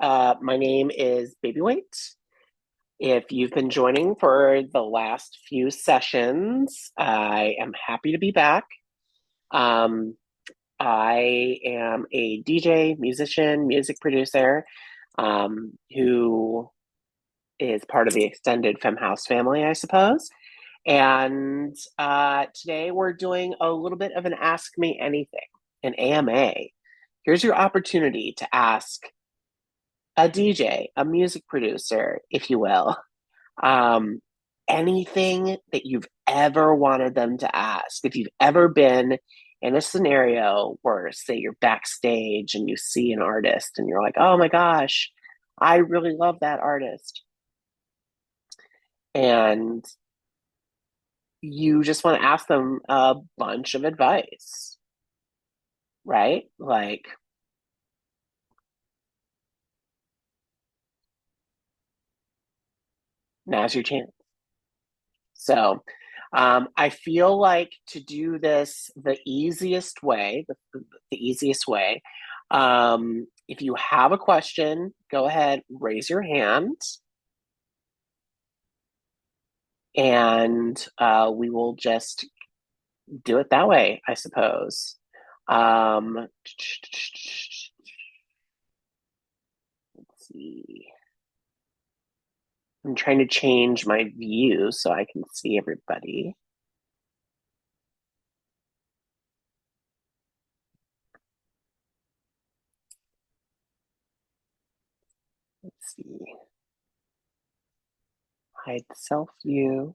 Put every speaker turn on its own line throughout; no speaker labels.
My name is Baby White. If you've been joining for the last few sessions, I am happy to be back. Um, I am a DJ, musician, music producer who is part of the extended FEMME House family, I suppose. And today we're doing a little bit of an Ask Me Anything, an AMA. Here's your opportunity to ask a DJ, a music producer, if you will, um, anything that you've ever wanted them to ask. If you've ever been in a scenario where, say, you're backstage and you see an artist and you're like, oh my gosh, I really love that artist. And you just want to ask them a bunch of advice, right? Like, now's your chance. So I feel like to do this the easiest way, the easiest way, if you have a question, go ahead, raise your hand, and we will just do it that way, I suppose. Let's see. I'm trying to change my view so I can see everybody. Let's see. Hide self view.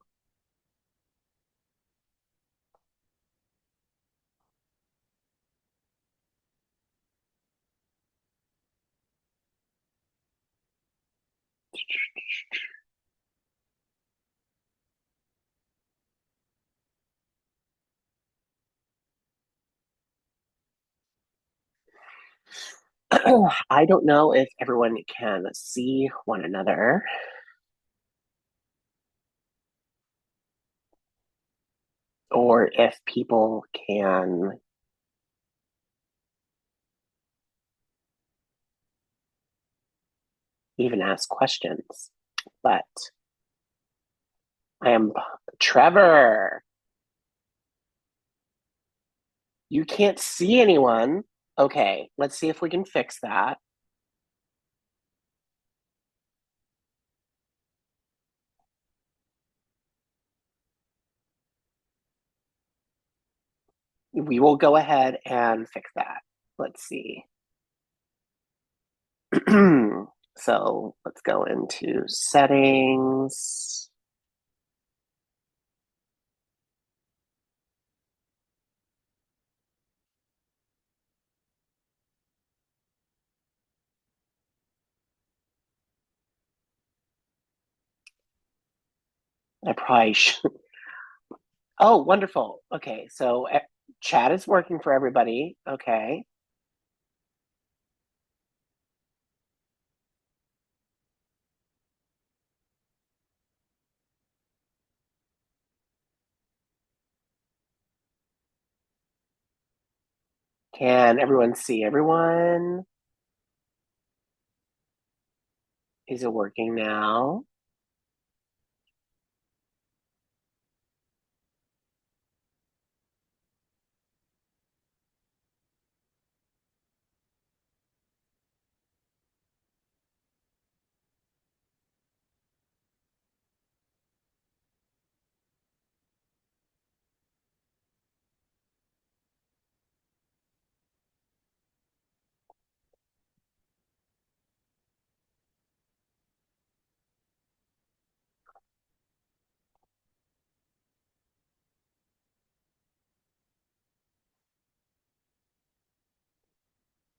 I don't know if everyone can see one another. Or if people can even ask questions. But I am Trevor. You can't see anyone. Okay, let's see if we can fix that. We will go ahead and fix that. Let's see. So let's go into settings. I probably should. Oh, wonderful. Okay, so chat is working for everybody. Okay. Can everyone see everyone? Is it working now?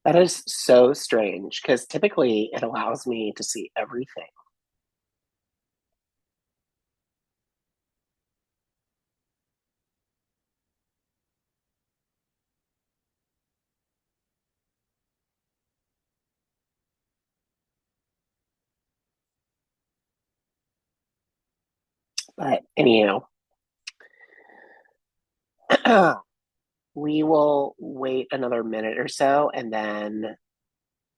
That is so strange because typically it allows me to see everything. But anyhow, we will wait another minute or so and then,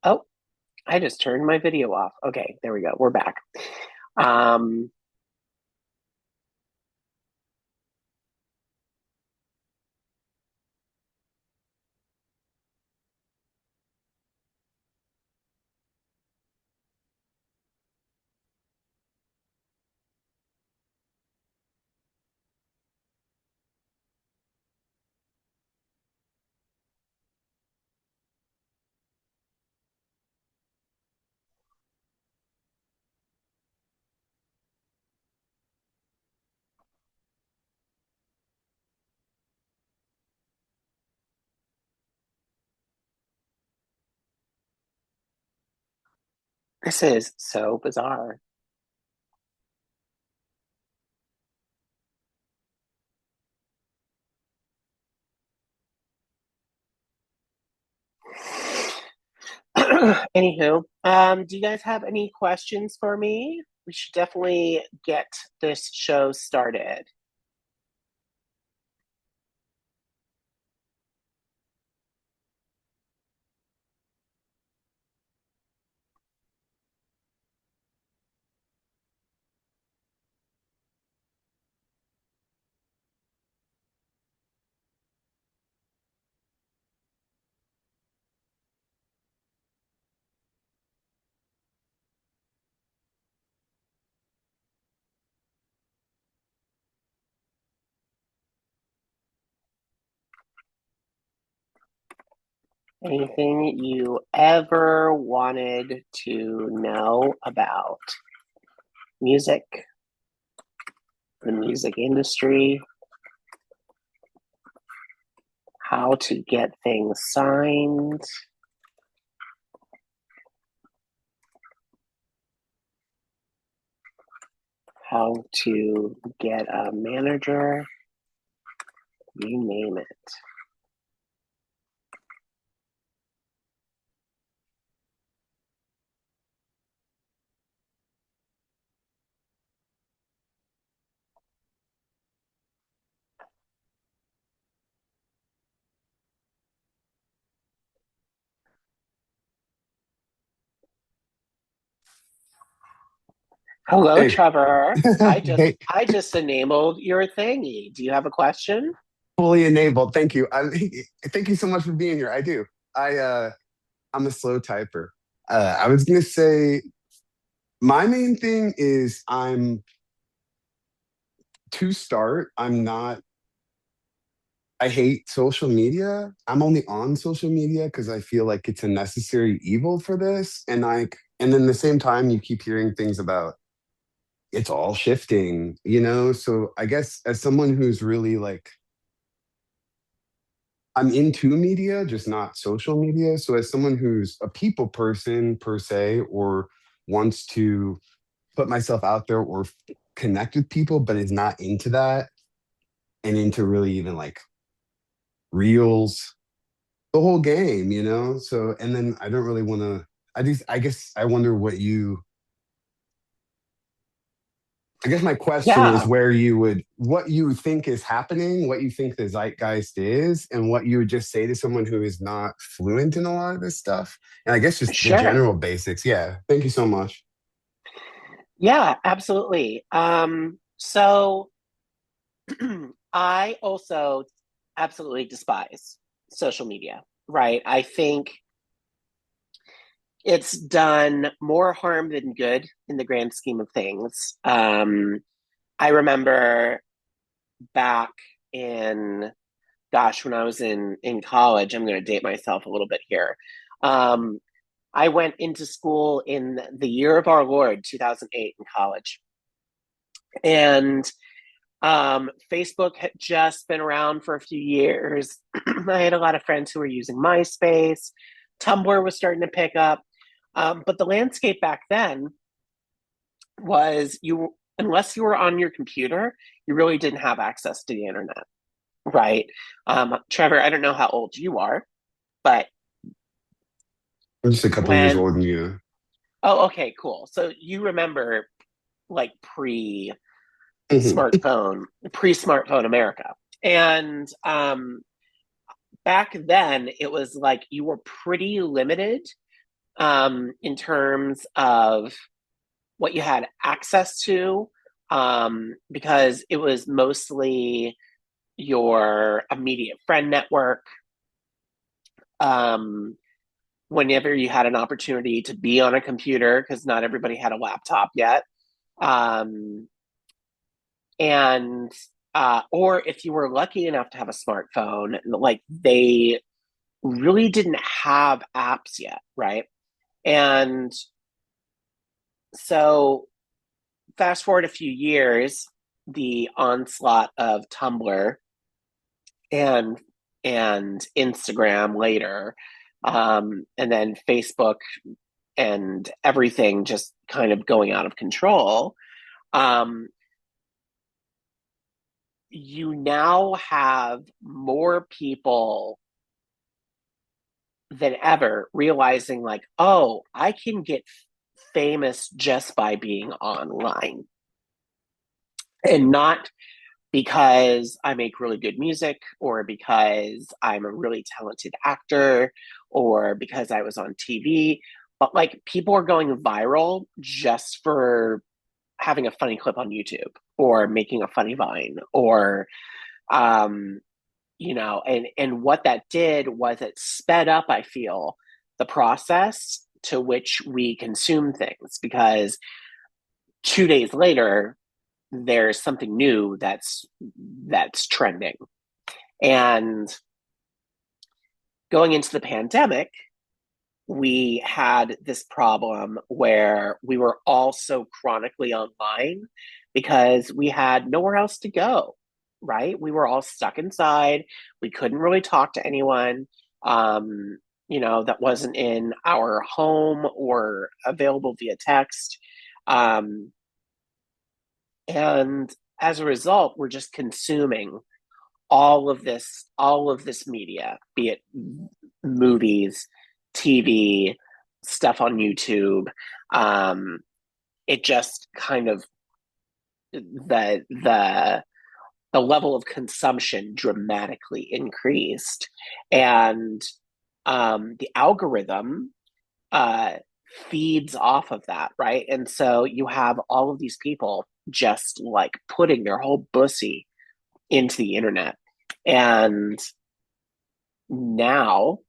oh, I just turned my video off. Okay, there we go. We're back. Um, this is so bizarre. Anywho, do you guys have any questions for me? We should definitely get this show started. Anything you ever wanted to know about music, the music industry, how to get things signed, how to get a manager, you name it. Hello,
Hey,
Trevor. I just
hey,
I just enabled your thingy. Do you have a question?
fully enabled. Thank you. Thank you so much for being here. I do. I'm a slow typer. I was gonna say my main thing is to start. I'm not. I hate social media. I'm only on social media because I feel like it's a necessary evil for this. And then the same time, you keep hearing things about it's all shifting. So I guess as someone who's really like I'm into media, just not social media. So, as someone who's a people person per se, or wants to put myself out there or connect with people, but is not into that and into really even like reels, the whole game. So, and then I don't really want to, I guess I wonder I guess my question is
Yeah,
what you think is happening, what you think the zeitgeist is, and what you would just say to someone who is not fluent in a lot of this stuff. And I guess just the
sure.
general basics. Yeah. Thank you so much.
Yeah, absolutely. So I also absolutely despise social media, right? I think it's done more harm than good in the grand scheme of things. I remember back in, gosh, when I was in college, I'm going to date myself a little bit here. Um, I went into school in the year of our Lord, 2008, in college. And Facebook had just been around for a few years. I had a lot of friends who were using MySpace. Tumblr was starting to pick up. But the landscape back then was unless you were on your computer, you really didn't have access to the internet, right? Trevor, I don't know how old you are, but
I'm just a couple years
when,
older than you.
oh, okay, cool. So you remember like
Mhm.
pre smartphone America. And back then, it was like you were pretty limited in terms of what you had access to, because it was mostly your immediate friend network. Um, Whenever you had an opportunity to be on a computer, because not everybody had a laptop yet. Um, and or if you were lucky enough to have a smartphone, like they really didn't have apps yet, right? And so fast forward a few years, the onslaught of Tumblr and Instagram later, and then Facebook and everything just kind of going out of control. Um, you now have more people than ever realizing, like, oh, I can get famous just by being online, and not because I make really good music or because I'm a really talented actor or because I was on TV, but like people are going viral just for having a funny clip on YouTube or making a funny vine or um and what that did was it sped up, I feel, the process to which we consume things, because 2 days later there's something new that's trending. And going into the pandemic, we had this problem where we were all so chronically online because we had nowhere else to go, right? We were all stuck inside. We couldn't really talk to anyone, that wasn't in our home or available via text. Um, and as a result, we're just consuming all of this media, be it movies, TV, stuff on YouTube. Um, it just kind of the level of consumption dramatically increased, and the algorithm uh, feeds off of that, right? And so you have all of these people just like putting their whole bussy into the internet. And now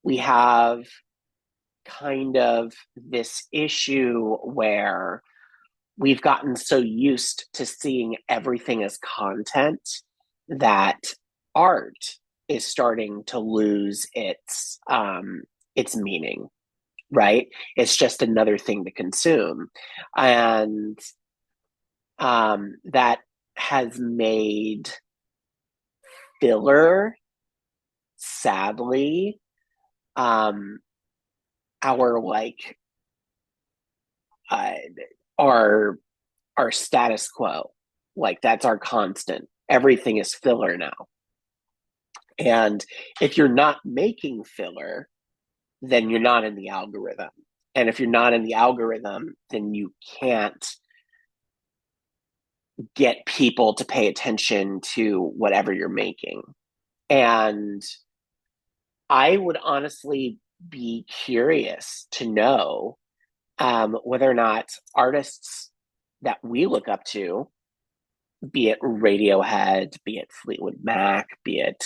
we have kind of this issue where we've gotten so used to seeing everything as content that art is starting to lose its meaning, right? It's just another thing to consume, and that has made filler, sadly, um, our like uh, our our status quo. Like that's our constant. Everything is filler now. And if you're not making filler, then you're not in the algorithm. And if you're not in the algorithm, then you can't get people to pay attention to whatever you're making. And I would honestly be curious to know whether or not artists that we look up to, be it Radiohead, be it Fleetwood Mac, be it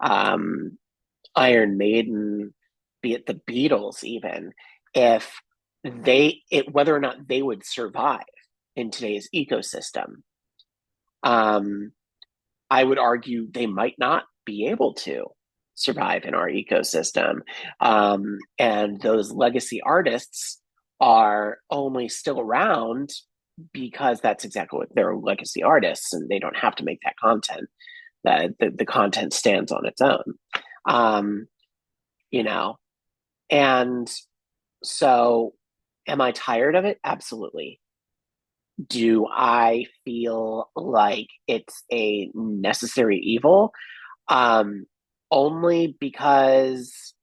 um, Iron Maiden, be it the Beatles, even, if whether or not they would survive in today's ecosystem. Um, I would argue they might not be able to survive in our ecosystem. And those legacy artists are only still around because that's exactly what they're, legacy artists, and they don't have to make that content. The content stands on its own. Um, you know, and so am I tired of it? Absolutely. Do I feel like it's a necessary evil? Um, Only because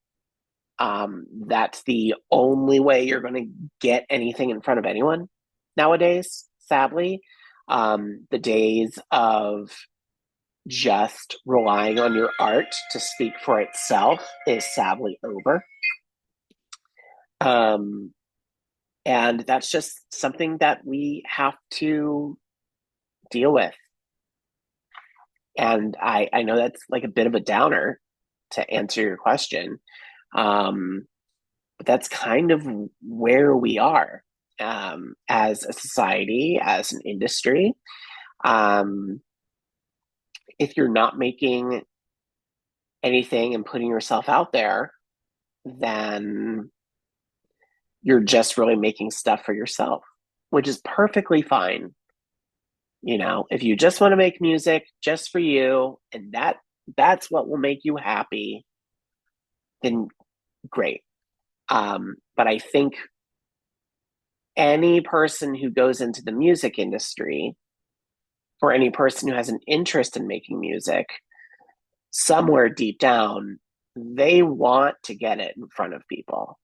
that's the only way you're going to get anything in front of anyone nowadays, sadly. The days of just relying on your art to speak for itself is sadly over. Um, and that's just something that we have to deal with. And I know that's like a bit of a downer to answer your question. Um, but that's kind of where we are as a society, as an industry. Um, if you're not making anything and putting yourself out there, then you're just really making stuff for yourself, which is perfectly fine. If you just want to make music just for you and that's what will make you happy, then great. But I think any person who goes into the music industry, or any person who has an interest in making music, somewhere deep down, they want to get it in front of people.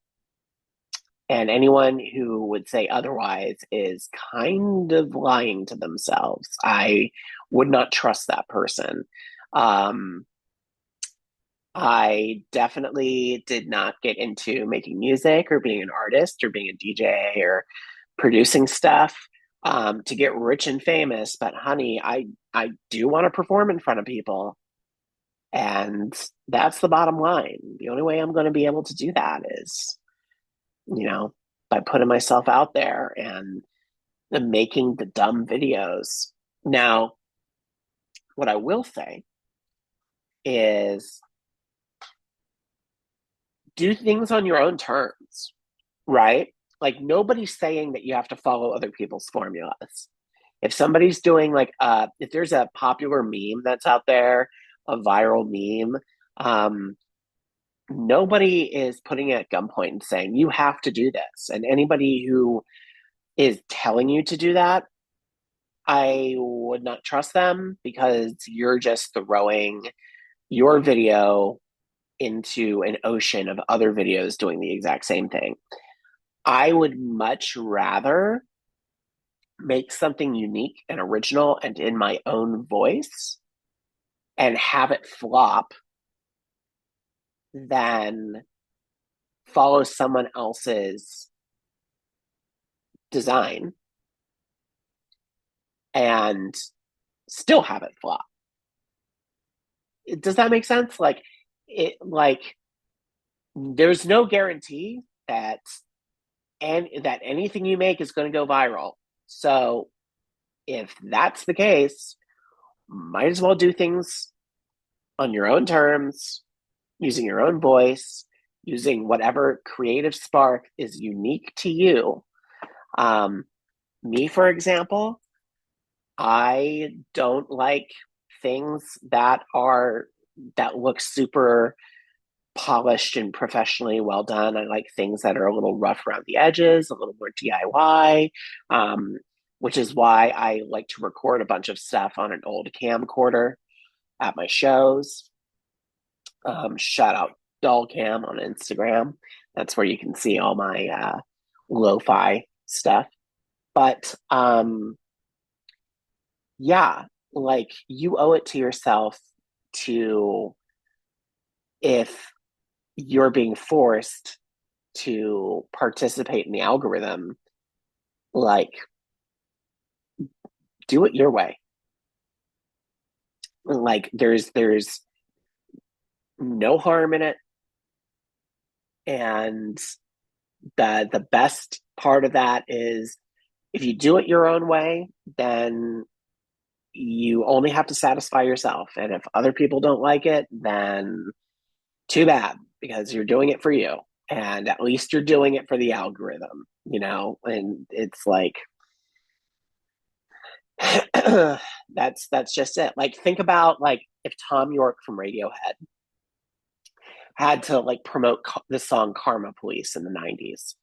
And anyone who would say otherwise is kind of lying to themselves. I would not trust that person. Um, I definitely did not get into making music or being an artist or being a DJ or producing stuff to get rich and famous. But honey, I do want to perform in front of people. And that's the bottom line. The only way I'm going to be able to do that is, you know, by putting myself out there and making the dumb videos. Now, what I will say is do things on your own terms, right? Like nobody's saying that you have to follow other people's formulas. If somebody's doing like if there's a popular meme that's out there, a viral meme, nobody is putting it at gunpoint and saying you have to do this. And anybody who is telling you to do that, I would not trust them because you're just throwing your video into an ocean of other videos doing the exact same thing. I would much rather make something unique and original and in my own voice and have it flop than follow someone else's design and still have it flop. Does that make sense? Like there's no guarantee that anything you make is going to go viral. So if that's the case, might as well do things on your own terms, using your own voice, using whatever creative spark is unique to you. Um, Me, for example, I don't like things that look super polished and professionally well done. I like things that are a little rough around the edges, a little more DIY, which is why I like to record a bunch of stuff on an old camcorder at my shows. Shout out Doll Cam on Instagram. That's where you can see all my lo-fi stuff. But yeah, like you owe it to yourself to, if you're being forced to participate in the algorithm, like do it your way. Like there's no harm in it, and the best part of that is if you do it your own way, then you only have to satisfy yourself. And if other people don't like it, then too bad, because you're doing it for you. And at least you're doing it for the algorithm, And it's like that's just it. Like think about like if Tom York from Radiohead had to like promote the song Karma Police in the 90s,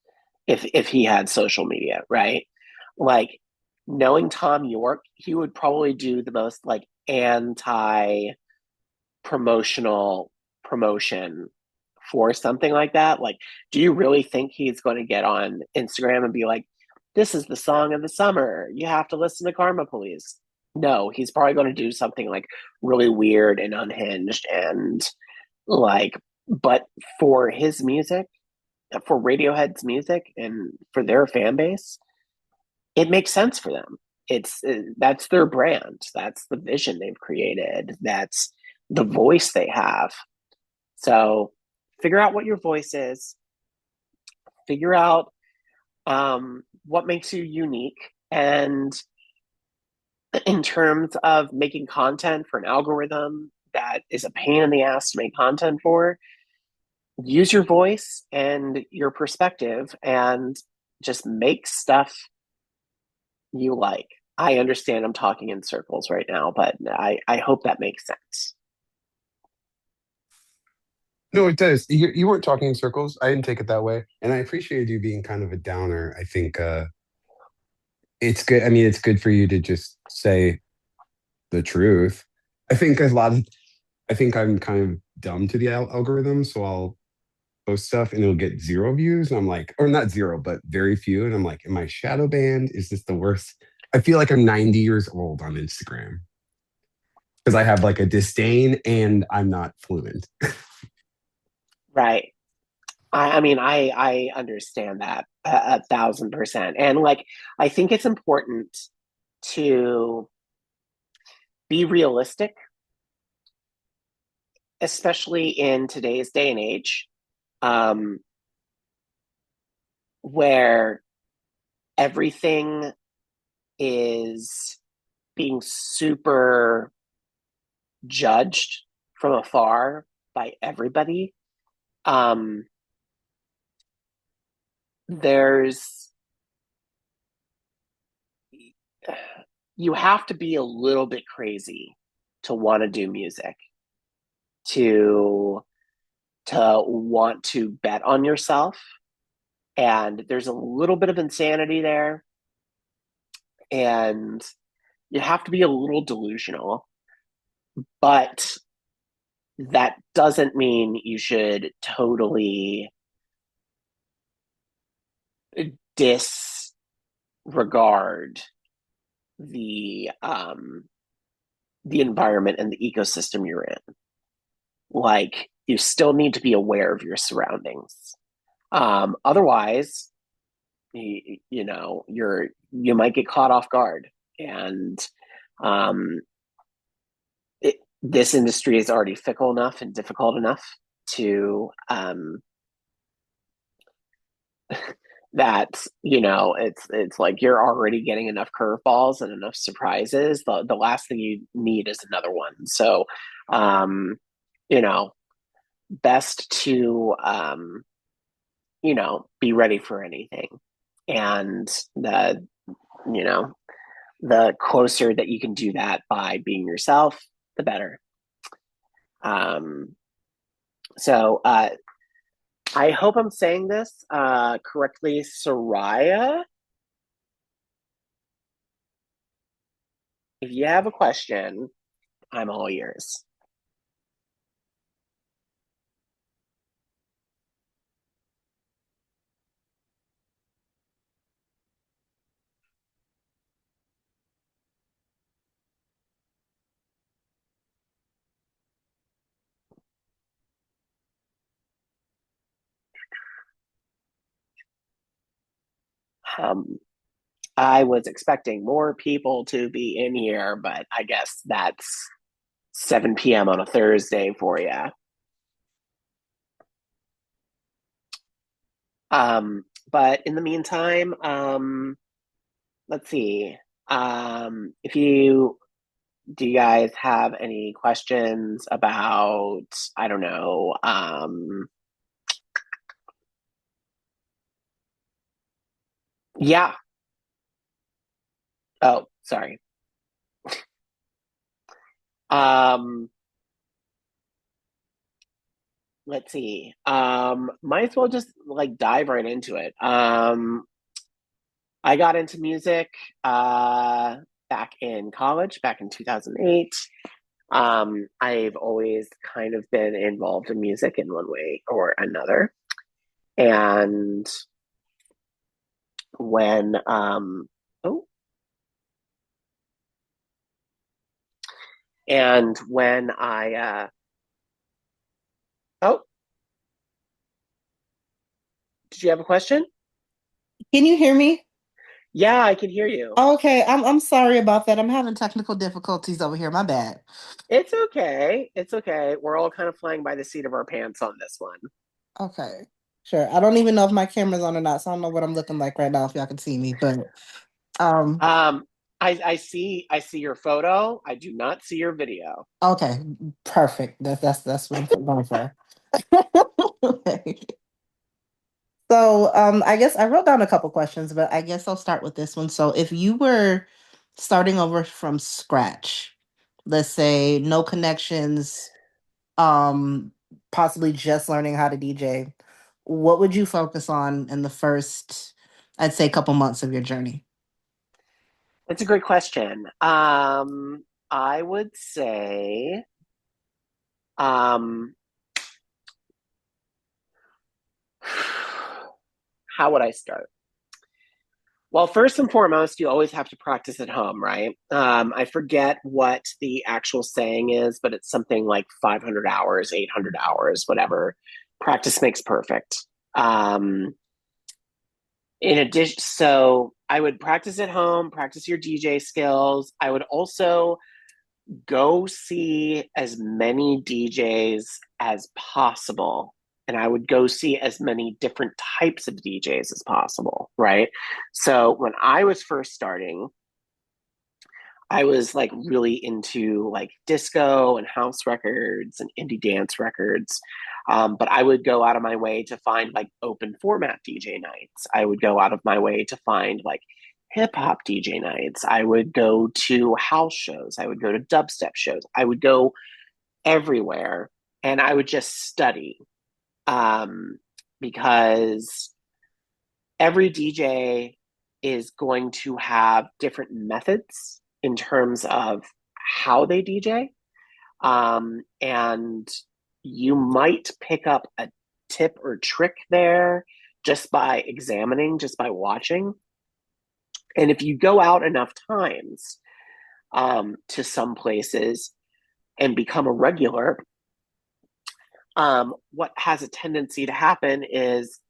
if he had social media, right? Like knowing Tom York, he would probably do the most like anti promotional promotion for something like that. Like, do you really think he's going to get on Instagram and be like, this is the song of the summer, you have to listen to Karma Police? No, he's probably going to do something like really weird and unhinged and like, but for his music, for Radiohead's music and for their fan base, it makes sense for them. It's that's their brand. That's the vision they've created. That's the voice they have. So figure out what your voice is. Figure out what makes you unique. And in terms of making content for an algorithm that is a pain in the ass to make content for, use your voice and your perspective and just make stuff you like. I understand I'm talking in circles right now, but I hope that makes sense.
No, it does. You weren't talking in circles. I didn't take it that way. And I appreciated you being kind of a downer. I think it's good. I mean, it's good for you to just say the truth. I think a lot of, I think I'm kind of dumb to the algorithm. So I'll post stuff and it'll get zero views. And I'm like, or not zero, but very few. And I'm like, am I shadow banned? Is this the worst? I feel like I'm 90 years old on Instagram because I have like a disdain and I'm not fluent.
Right. I mean, I understand that 1,000%. And like, I think it's important to be realistic, especially in today's day and age, um, where everything is being super judged from afar by everybody. Um, there's you have to be a little bit crazy to want to do music, to want to bet on yourself, and there's a little bit of insanity there, and you have to be a little delusional, but that doesn't mean you should totally disregard the environment and the ecosystem you're in. Like, you still need to be aware of your surroundings. Otherwise, you know, you might get caught off guard, and um, this industry is already fickle enough and difficult enough to that, you know, it's like you're already getting enough curveballs and enough surprises. The last thing you need is another one. So, um, you know, best to you know, be ready for anything. And you know, the closer that you can do that by being yourself, the better. Um, so I hope I'm saying this correctly, Soraya. If you have a question, I'm all ears. Um, I was expecting more people to be in here, but I guess that's 7 p.m. on a Thursday for you. But in the meantime, let's see. If you do, you guys have any questions about, I don't know, yeah. Oh, sorry. Um, let's see. Might as well just like dive right into it. I got into music back in college, back in 2008. I've always kind of been involved in music in one way or another. And when oh, and when I oh, Did you have a question?
Can you hear me?
Yeah, I can hear you.
Okay, I'm sorry about that. I'm having technical difficulties over here. My bad.
It's okay. It's okay. We're all kind of flying by the seat of our pants on this one.
Okay. Sure. I don't even know if my camera's on or not, so I don't know what I'm looking like right now if y'all can see me. But um
Um, I see your photo. I do not see your video.
okay, perfect. That's what I'm going for. Okay. So I guess I wrote down a couple questions, but I guess I'll start with this one. So if you were starting over from scratch, let's say no connections, um, possibly just learning how to DJ, what would you focus on in the first, I'd say, couple months of your journey?
That's a great question. I would say, um, how would I start? Well, first and foremost, you always have to practice at home, right? I forget what the actual saying is, but it's something like 500 hours, 800 hours, whatever. Practice makes perfect. Um, in addition, so I would practice at home, practice your DJ skills. I would also go see as many DJs as possible. And I would go see as many different types of DJs as possible, right? So when I was first starting, I was like really into like disco and house records and indie dance records. But I would go out of my way to find like open format DJ nights. I would go out of my way to find like hip hop DJ nights. I would go to house shows. I would go to dubstep shows. I would go everywhere and I would just study um, because every DJ is going to have different methods in terms of how they DJ. And you might pick up a tip or trick there just by examining, just by watching. And if you go out enough times to some places and become a regular, what has a tendency to happen is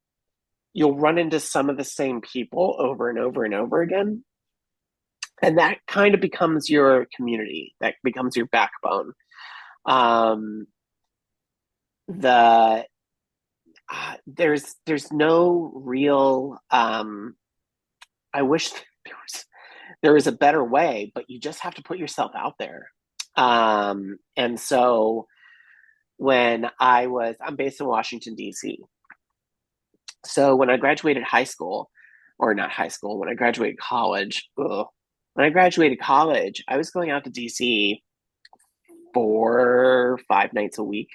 you'll run into some of the same people over and over and over again. And that kind of becomes your community, that becomes your backbone. Um, the there's no real I wish there was a better way, but you just have to put yourself out there. And so I'm based in Washington, D.C. So when I graduated high school, or not high school, when I graduated college, when I graduated college, I was going out to DC 4, 5 nights a week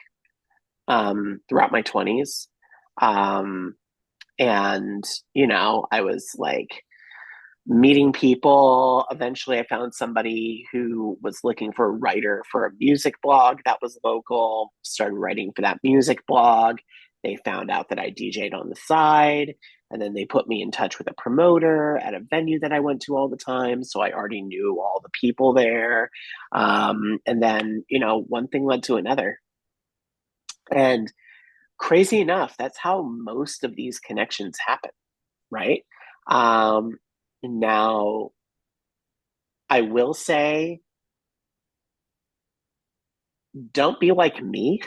throughout my 20s. Um, and, I was like meeting people. Eventually, I found somebody who was looking for a writer for a music blog that was local, started writing for that music blog. They found out that I DJ'd on the side. And then they put me in touch with a promoter at a venue that I went to all the time. So I already knew all the people there. And then, one thing led to another. And crazy enough, that's how most of these connections happen, right? Um, Now, I will say, don't be like me,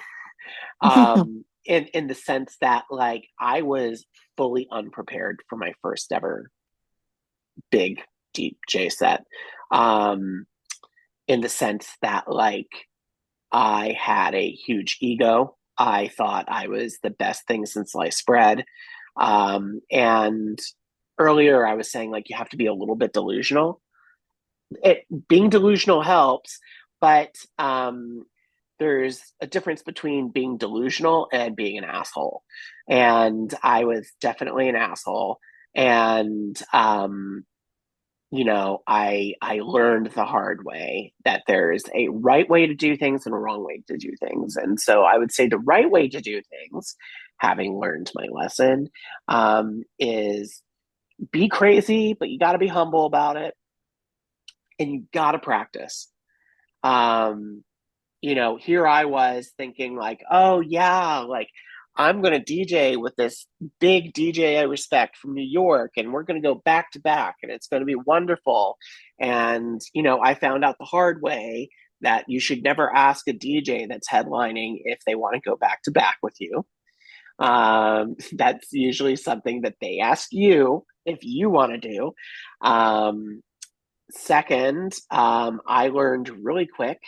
in the sense that like I was fully unprepared for my first ever big DJ set, um, in the sense that like I had a huge ego. I thought I was the best thing since sliced bread. And earlier I was saying like you have to be a little bit delusional. Being delusional helps, but there's a difference between being delusional and being an asshole. And I was definitely an asshole. And I learned the hard way that there's a right way to do things and a wrong way to do things. And so I would say the right way to do things, having learned my lesson, is be crazy, but you got to be humble about it, and you got to practice. Um, Here I was thinking like, oh yeah, like I'm going to DJ with this big DJ I respect from New York, and we're going to go back to back, and it's going to be wonderful. And, I found out the hard way that you should never ask a DJ that's headlining if they want to go back to back with you. That's usually something that they ask you if you want to do. Um, Second, I learned really quick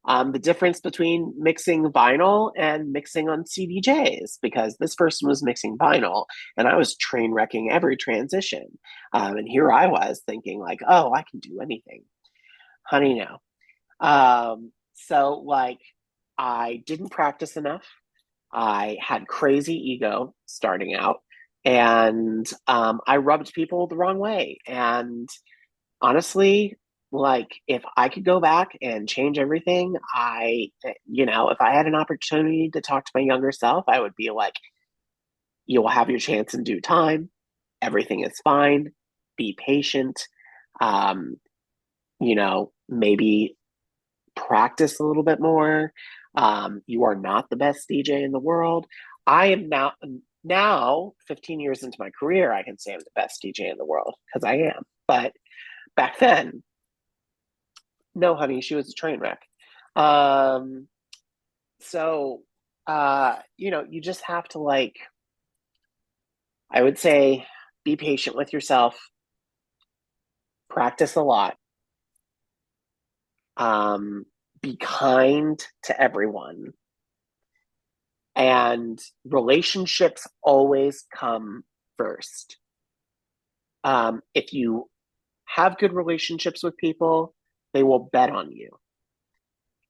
the difference between mixing vinyl and mixing on CDJs, because this person was mixing vinyl and I was train wrecking every transition. And here I was thinking, like, oh, I can do anything. Honey, no. So, like, I didn't practice enough. I had crazy ego starting out, and I rubbed people the wrong way. And honestly, like, if I could go back and change everything, if I had an opportunity to talk to my younger self, I would be like, you will have your chance in due time. Everything is fine. Be patient. Um, maybe practice a little bit more. You are not the best DJ in the world. I am now 15 years into my career, I can say I'm the best DJ in the world because I am. But back then, no, honey, she was a train wreck. Um, you just have to, like, I would say, be patient with yourself, practice a lot, um, be kind to everyone, and relationships always come first. If you have good relationships with people, they will bet on you.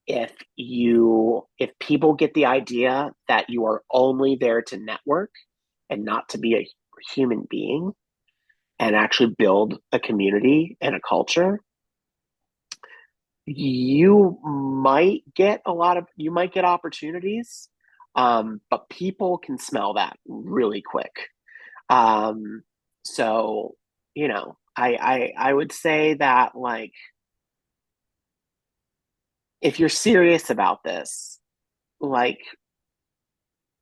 If people get the idea that you are only there to network and not to be a human being and actually build a community and a culture, you might get opportunities, but people can smell that really quick. So I would say that, like, if you're serious about this, like,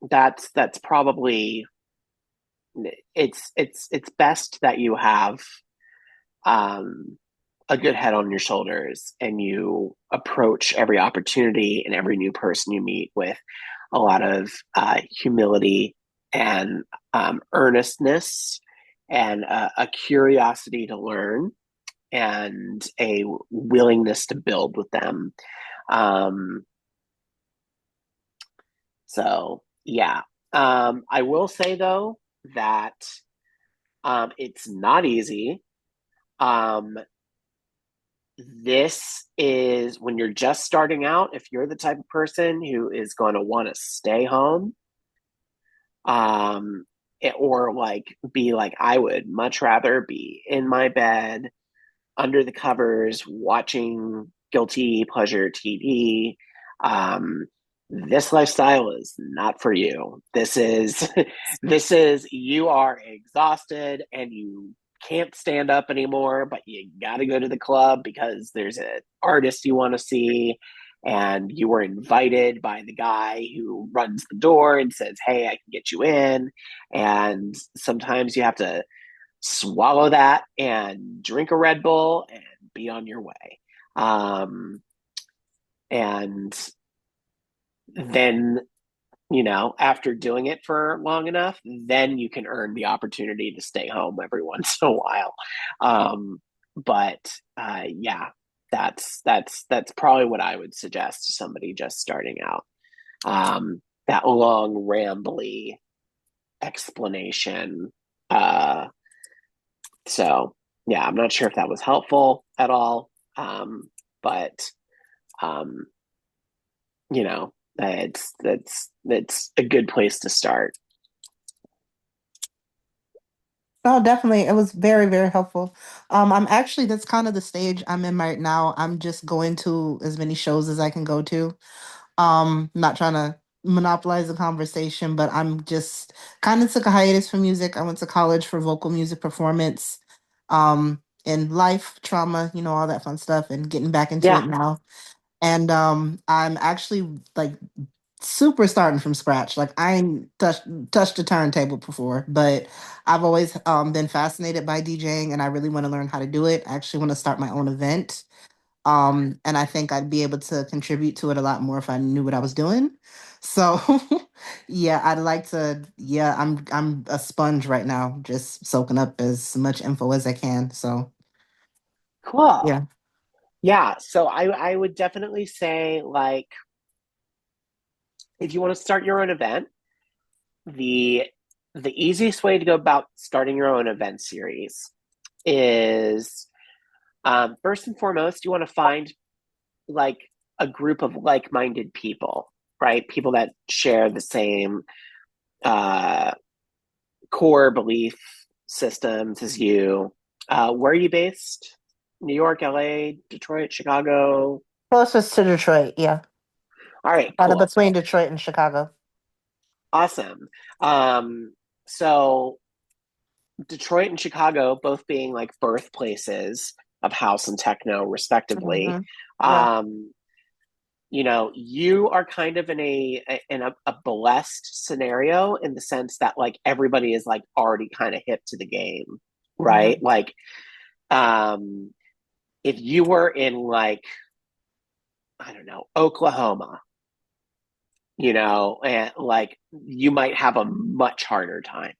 that's probably, it's best that you have um a good head on your shoulders and you approach every opportunity and every new person you meet with a lot of humility and earnestness and a curiosity to learn and a willingness to build with them. Um, so, yeah. I will say, though, that it's not easy. Um, this is when you're just starting out. If you're the type of person who is going to want to stay home, um, or like be like, I would much rather be in my bed under the covers watching guilty pleasure TV. Um, this lifestyle is not for you. This is you are exhausted and you can't stand up anymore, but you got to go to the club because there's an artist you want to see, and you were invited by the guy who runs the door and says, "Hey, I can get you in." And sometimes you have to swallow that and drink a Red Bull and be on your way. And then, after doing it for long enough, then you can earn the opportunity to stay home every once in a while. Yeah, that's probably what I would suggest to somebody just starting out. That long, rambly explanation. So yeah, I'm not sure if that was helpful at all. But um, it's a good place to start.
No, definitely. It was very, very helpful. I'm actually, that's kind of the stage I'm in right now. I'm just going to as many shows as I can go to. Not trying to monopolize the conversation, but I'm just kind of took a hiatus from music. I went to college for vocal music performance, and life, trauma, all that fun stuff, and getting back into
Yeah.
it now. And I'm actually like super starting from scratch. Like I ain't touched a turntable before, but I've always been fascinated by DJing, and I really want to learn how to do it. I actually want to start my own event. And I think I'd be able to contribute to it a lot more if I knew what I was doing. So yeah, I'd like to, yeah, I'm a sponge right now, just soaking up as much info as I can. So
Cool.
yeah.
Yeah, so I would definitely say like if you want to start your own event, the the easiest way to go about starting your own event series is first and foremost, you want to find like a group of like-minded people, right? People that share the same uh, core belief systems as you. Where are you based? New York, LA, Detroit, Chicago?
Closest to Detroit, yeah.
All right,
Kind of
cool.
between Detroit and Chicago.
Awesome. So Detroit and Chicago both being like birthplaces of house and techno, respectively.
Hmm. Yeah.
Um, you are kind of in a blessed scenario in the sense that like everybody is like already kind of hip to the game, right?
Hmm.
Like, um, if you were in like I don't know Oklahoma, and like you might have a much harder time.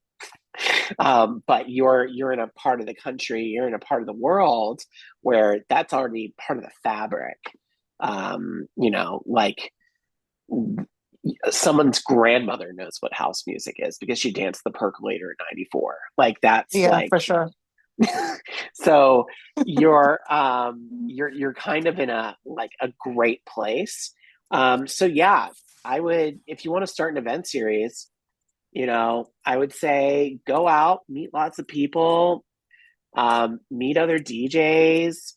But you're in a part of the country, you're in a part of the world where that's already part of the fabric. Like someone's grandmother knows what house music is because she danced the percolator in '94. Like that's
Yeah,
like
for sure.
so you're kind of in a like a great place. So yeah, I would if you want to start an event series, I would say go out, meet lots of people, meet other DJs,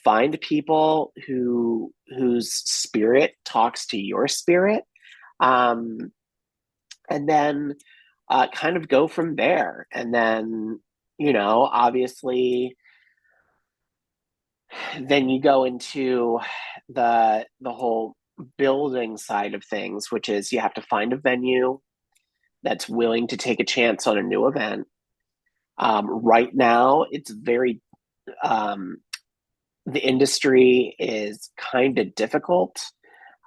find people whose spirit talks to your spirit, um, and then kind of go from there. And then, obviously, then you go into the whole building side of things, which is you have to find a venue that's willing to take a chance on a new event. Right now, it's very um, the industry is kind of difficult.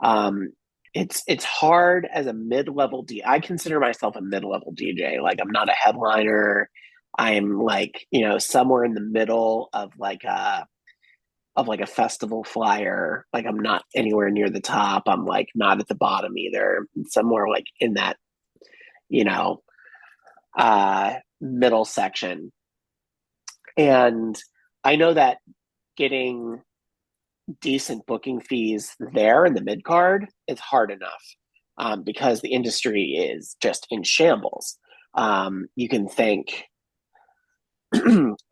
Um, it's hard as a mid-level I consider myself a mid-level DJ. Like I'm not a headliner. I'm like somewhere in the middle of like a festival flyer. Like I'm not anywhere near the top. I'm like not at the bottom either. Somewhere like in that you know middle section. And I know that getting decent booking fees there in the mid card is hard enough because the industry is just in shambles. You can thank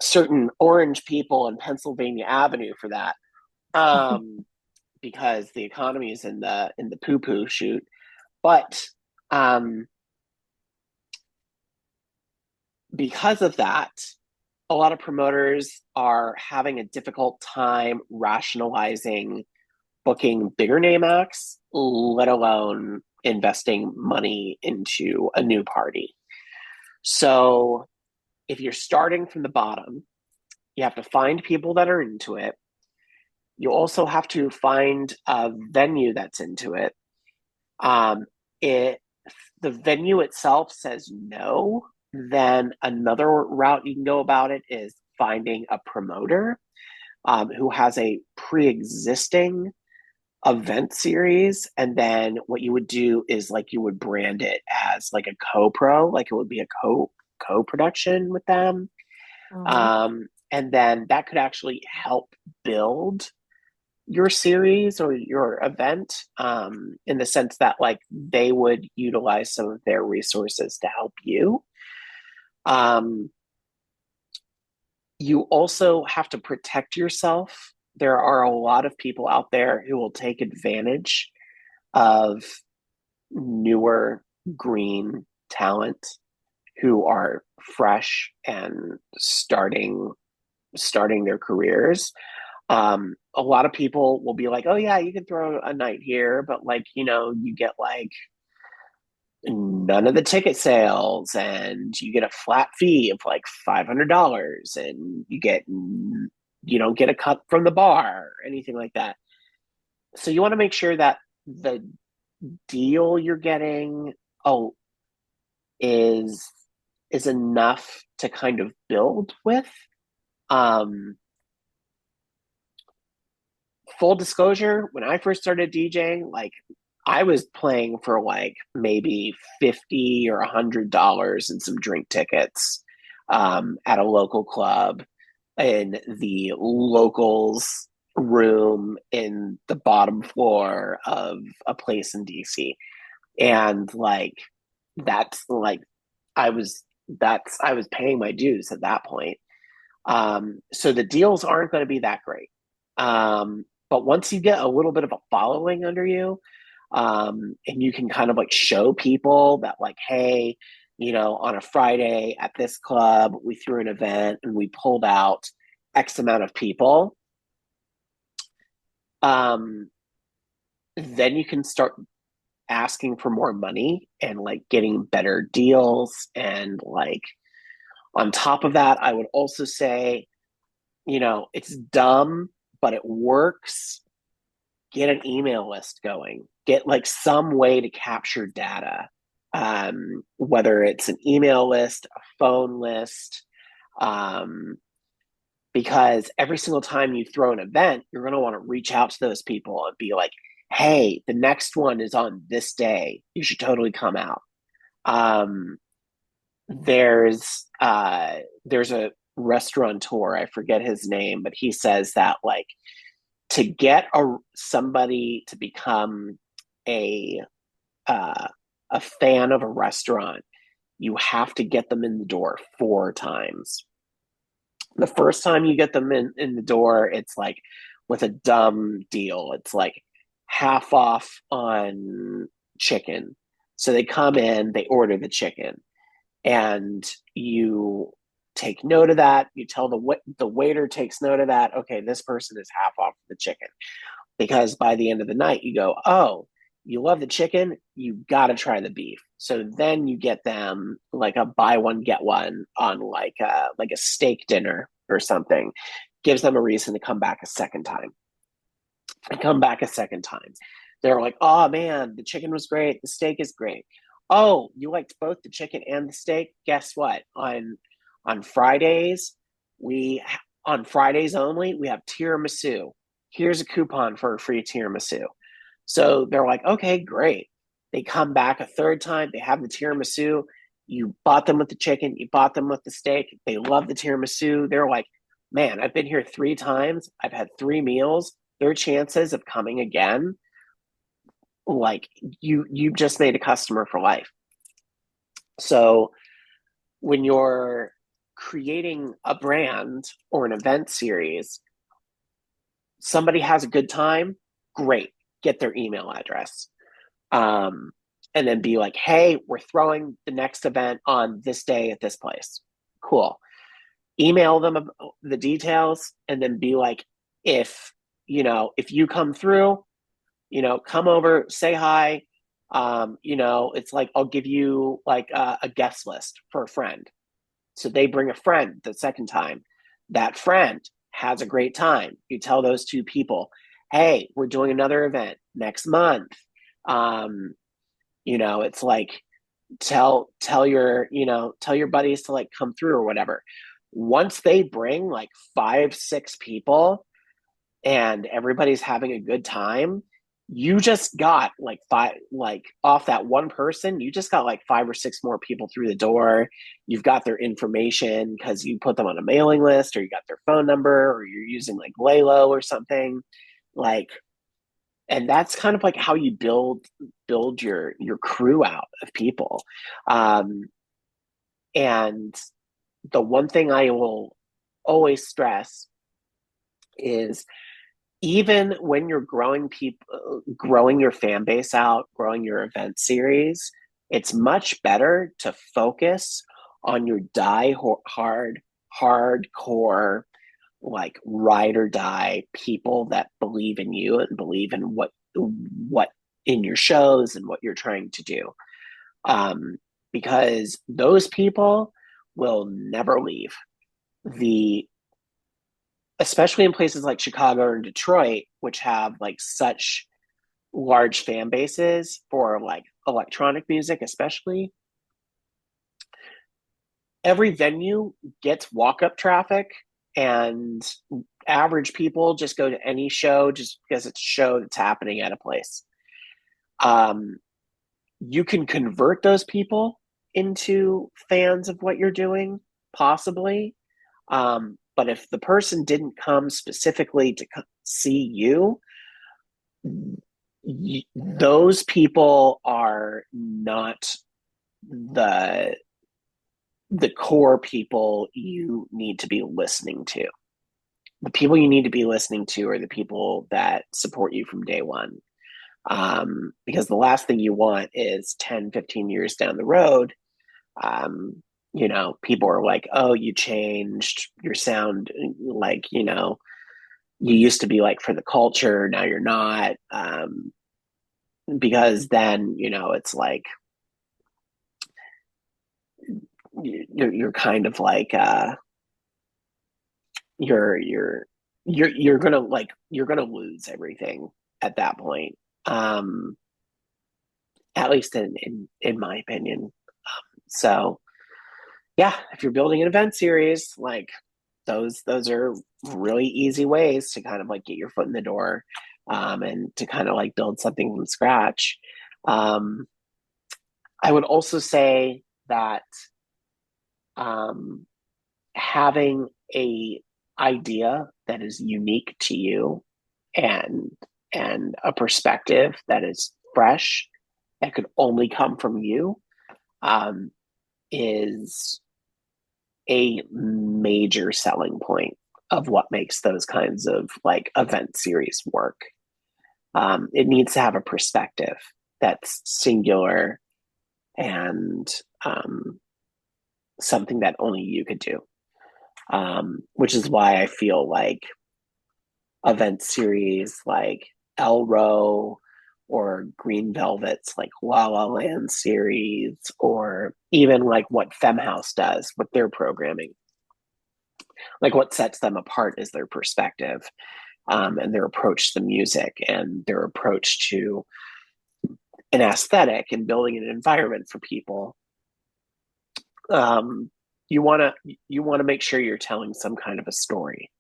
certain orange people in Pennsylvania Avenue for that because the economy is in the poo poo shoot. But um, because of that, a lot of promoters are having a difficult time rationalizing booking bigger name acts, let alone investing money into a new party. So if you're starting from the bottom, you have to find people that are into it. You also have to find a venue that's into it. It the venue itself says no, then another route you can go about it is finding a promoter who has a pre-existing event series, and then what you would do is like you would brand it as like a co-pro, like it would be a co-production with them.
Hmm.
And then that could actually help build your series or your event, in the sense that like they would utilize some of their resources to help you. um, you also have to protect yourself. There are a lot of people out there who will take advantage of newer green talent who are fresh and starting their careers. A lot of people will be like, oh yeah, you can throw a night here, but like, you get like none of the ticket sales and you get a flat fee of like $500 and you don't get a cut from the bar or anything like that. So you want to make sure that the deal you're getting, oh, is enough to kind of build with. Um, Full disclosure, when I first started DJing, like I was playing for like maybe 50 or $100 and some drink tickets at a local club in the locals room in the bottom floor of a place in DC. And like that's like I was paying my dues at that point. So the deals aren't going to be that great. But once you get a little bit of a following under you, and you can kind of like show people that like, hey, on a Friday at this club, we threw an event and we pulled out X amount of people. Um, then you can start asking for more money and like getting better deals. And like on top of that, I would also say, it's dumb, but it works. Get an email list going. Get like some way to capture data, whether it's an email list, a phone list, um, because every single time you throw an event, you're going to want to reach out to those people and be like, hey, the next one is on this day. You should totally come out. Um, there's a restaurateur, I forget his name, but he says that like to get somebody to become a a fan of a restaurant, you have to get them in the door 4 times. The first time you get them in the door, it's like with a dumb deal. It's like half off on chicken. So they come in, they order the chicken, and you take note of that. You tell the waiter takes note of that. Okay, this person is half off the chicken, because by the end of the night you go, oh, you love the chicken, you got to try the beef. So then you get them like a buy one get one on like a steak dinner or something. Gives them a reason to come back a second time. And come back a second time. They're like, oh man, the chicken was great, the steak is great. Oh, you liked both the chicken and the steak? Guess what? On Fridays, we on Fridays only, we have tiramisu. Here's a coupon for a free tiramisu. So they're like, okay, great. They come back a third time, they have the tiramisu. You bought them with the chicken, you bought them with the steak. They love the tiramisu. They're like, man, I've been here 3 times. I've had 3 meals. Their chances of coming again, like you just made a customer for life. So when you're creating a brand or an event series, somebody has a good time, great. Get their email address. And then be like, hey, we're throwing the next event on this day at this place. Cool. Email them the details and then be like, if you come through, come over, say hi. It's like, I'll give you like a guest list for a friend. So they bring a friend the second time. That friend has a great time. You tell those 2 people, hey, we're doing another event next month. It's like tell your buddies to like come through or whatever. Once they bring like 5-6 people and everybody's having a good time, you just got like off that one person, you just got like 5 or 6 more people through the door. You've got their information because you put them on a mailing list, or you got their phone number, or you're using like Laylo or something. Like, and that's kind of like how you build your crew out of people. And the one thing I will always stress is, even when you're growing your fan base out, growing your event series, it's much better to focus on your hardcore like ride or die people that believe in you and believe in what in your shows and what you're trying to do. Because those people will never leave. The Especially in places like Chicago or Detroit, which have like such large fan bases for like electronic music, especially. Every venue gets walk up traffic, and average people just go to any show just because it's a show that's happening at a place. Um, you can convert those people into fans of what you're doing, possibly. But if the person didn't come specifically to see you, those people are not the the core people you need to be listening to. The people you need to be listening to are the people that support you from day one. Because the last thing you want is 10, 15 years down the road, people are like, oh, you changed your sound. Like, you used to be like for the culture, now you're not. Because then, it's like, you're kind of like, you're you're gonna lose everything at that point. Um, at least in my opinion. So yeah, if you're building an event series, like those are really easy ways to kind of like get your foot in the door, and to kind of like build something from scratch. Um, I would also say that um, having a idea that is unique to you, and a perspective that is fresh, that could only come from you, um, is a major selling point of what makes those kinds of like event series work. It needs to have a perspective that's singular, and something that only you could do. Which is why I feel like event series like Elro, or Green Velvet's like La La Land series, or even like what FEMME House does with their programming. Like what sets them apart is their perspective, and their approach to the music, and their approach to an aesthetic and building an environment for people. Um, you want to make sure you're telling some kind of a story,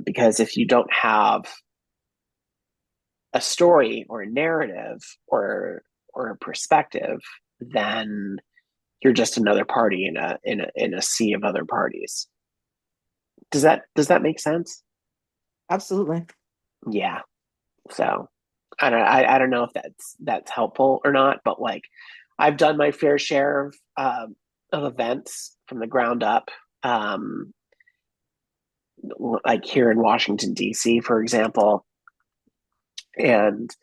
because if you don't have a story or a narrative, or a perspective, then you're just another party in a sea of other parties. Does that make sense?
Absolutely.
Yeah. So I don't know if that's helpful or not, but like I've done my fair share of events from the ground up. Um, like here in Washington D.C., for example, and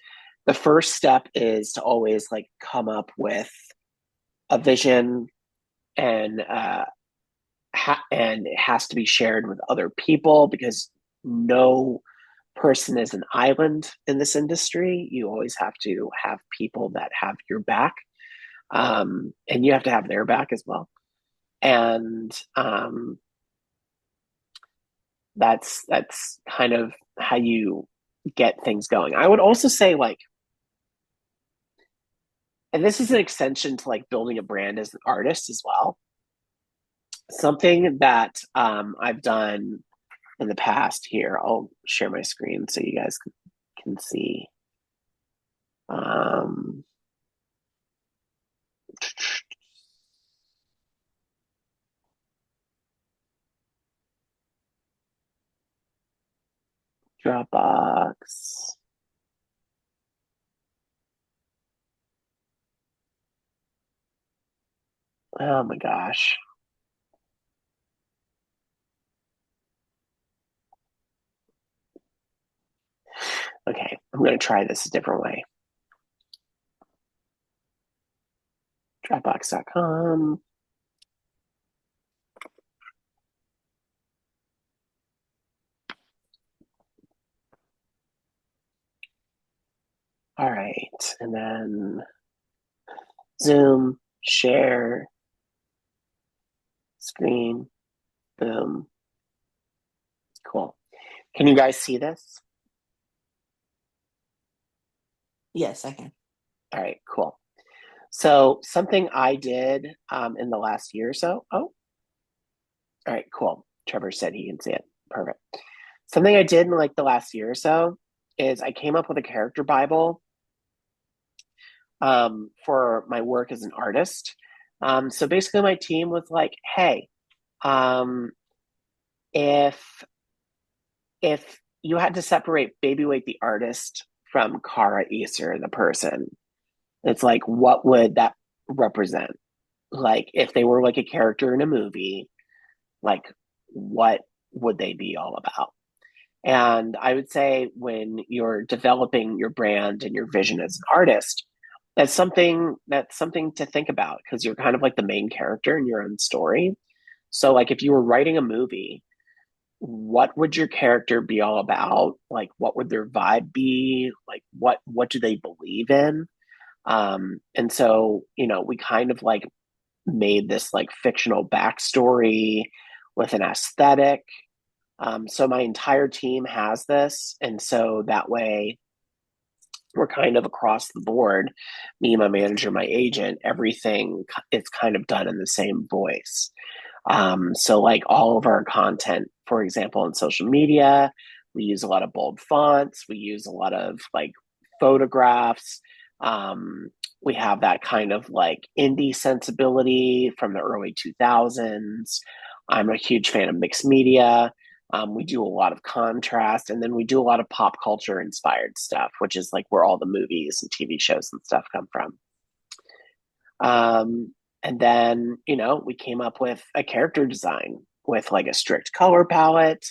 the first step is to always like come up with a vision, and and it has to be shared with other people, because no person is an island in this industry. You always have to have people that have your back, and you have to have their back as well. And that's kind of how you get things going. I would also say like, and this is an extension to like building a brand as an artist as well. Something that I've done in the past here. I'll share my screen so you guys can see. Um, Dropbox. Oh my gosh. Okay, I'm going to try this a different way. Dropbox.com. right. And then Zoom, share, screen, boom. Cool. Can you guys see this?
Yes, I can.
All right, cool. So something I did in the last year or so. Oh, all right, cool. Trevor said he can see it. Perfect. Something I did in like the last year or so is I came up with a character Bible for my work as an artist. So basically, my team was like, "Hey, um, if you had to separate Babyweight the artist from Kara Easter the person, it's like, what would that represent? Like, if they were like a character in a movie, like, what would they be all about?" And I would say when you're developing your brand and your vision as an artist, that's something to think about because you're kind of like the main character in your own story. So like if you were writing a movie, what would your character be all about? Like what would their vibe be? Like what do they believe in? And so, we kind of like made this like fictional backstory with an aesthetic. So my entire team has this, and so that way we're kind of across the board. Me, my manager, my agent, everything is kind of done in the same voice. So like all of our content, for example, on social media, we use a lot of bold fonts. We use a lot of like photographs. Um, we have that kind of like indie sensibility from the early 2000s. I'm a huge fan of mixed media. We do a lot of contrast, and then we do a lot of pop culture inspired stuff, which is like where all the movies and TV shows and stuff come from. And then, we came up with a character design with like a strict color palette.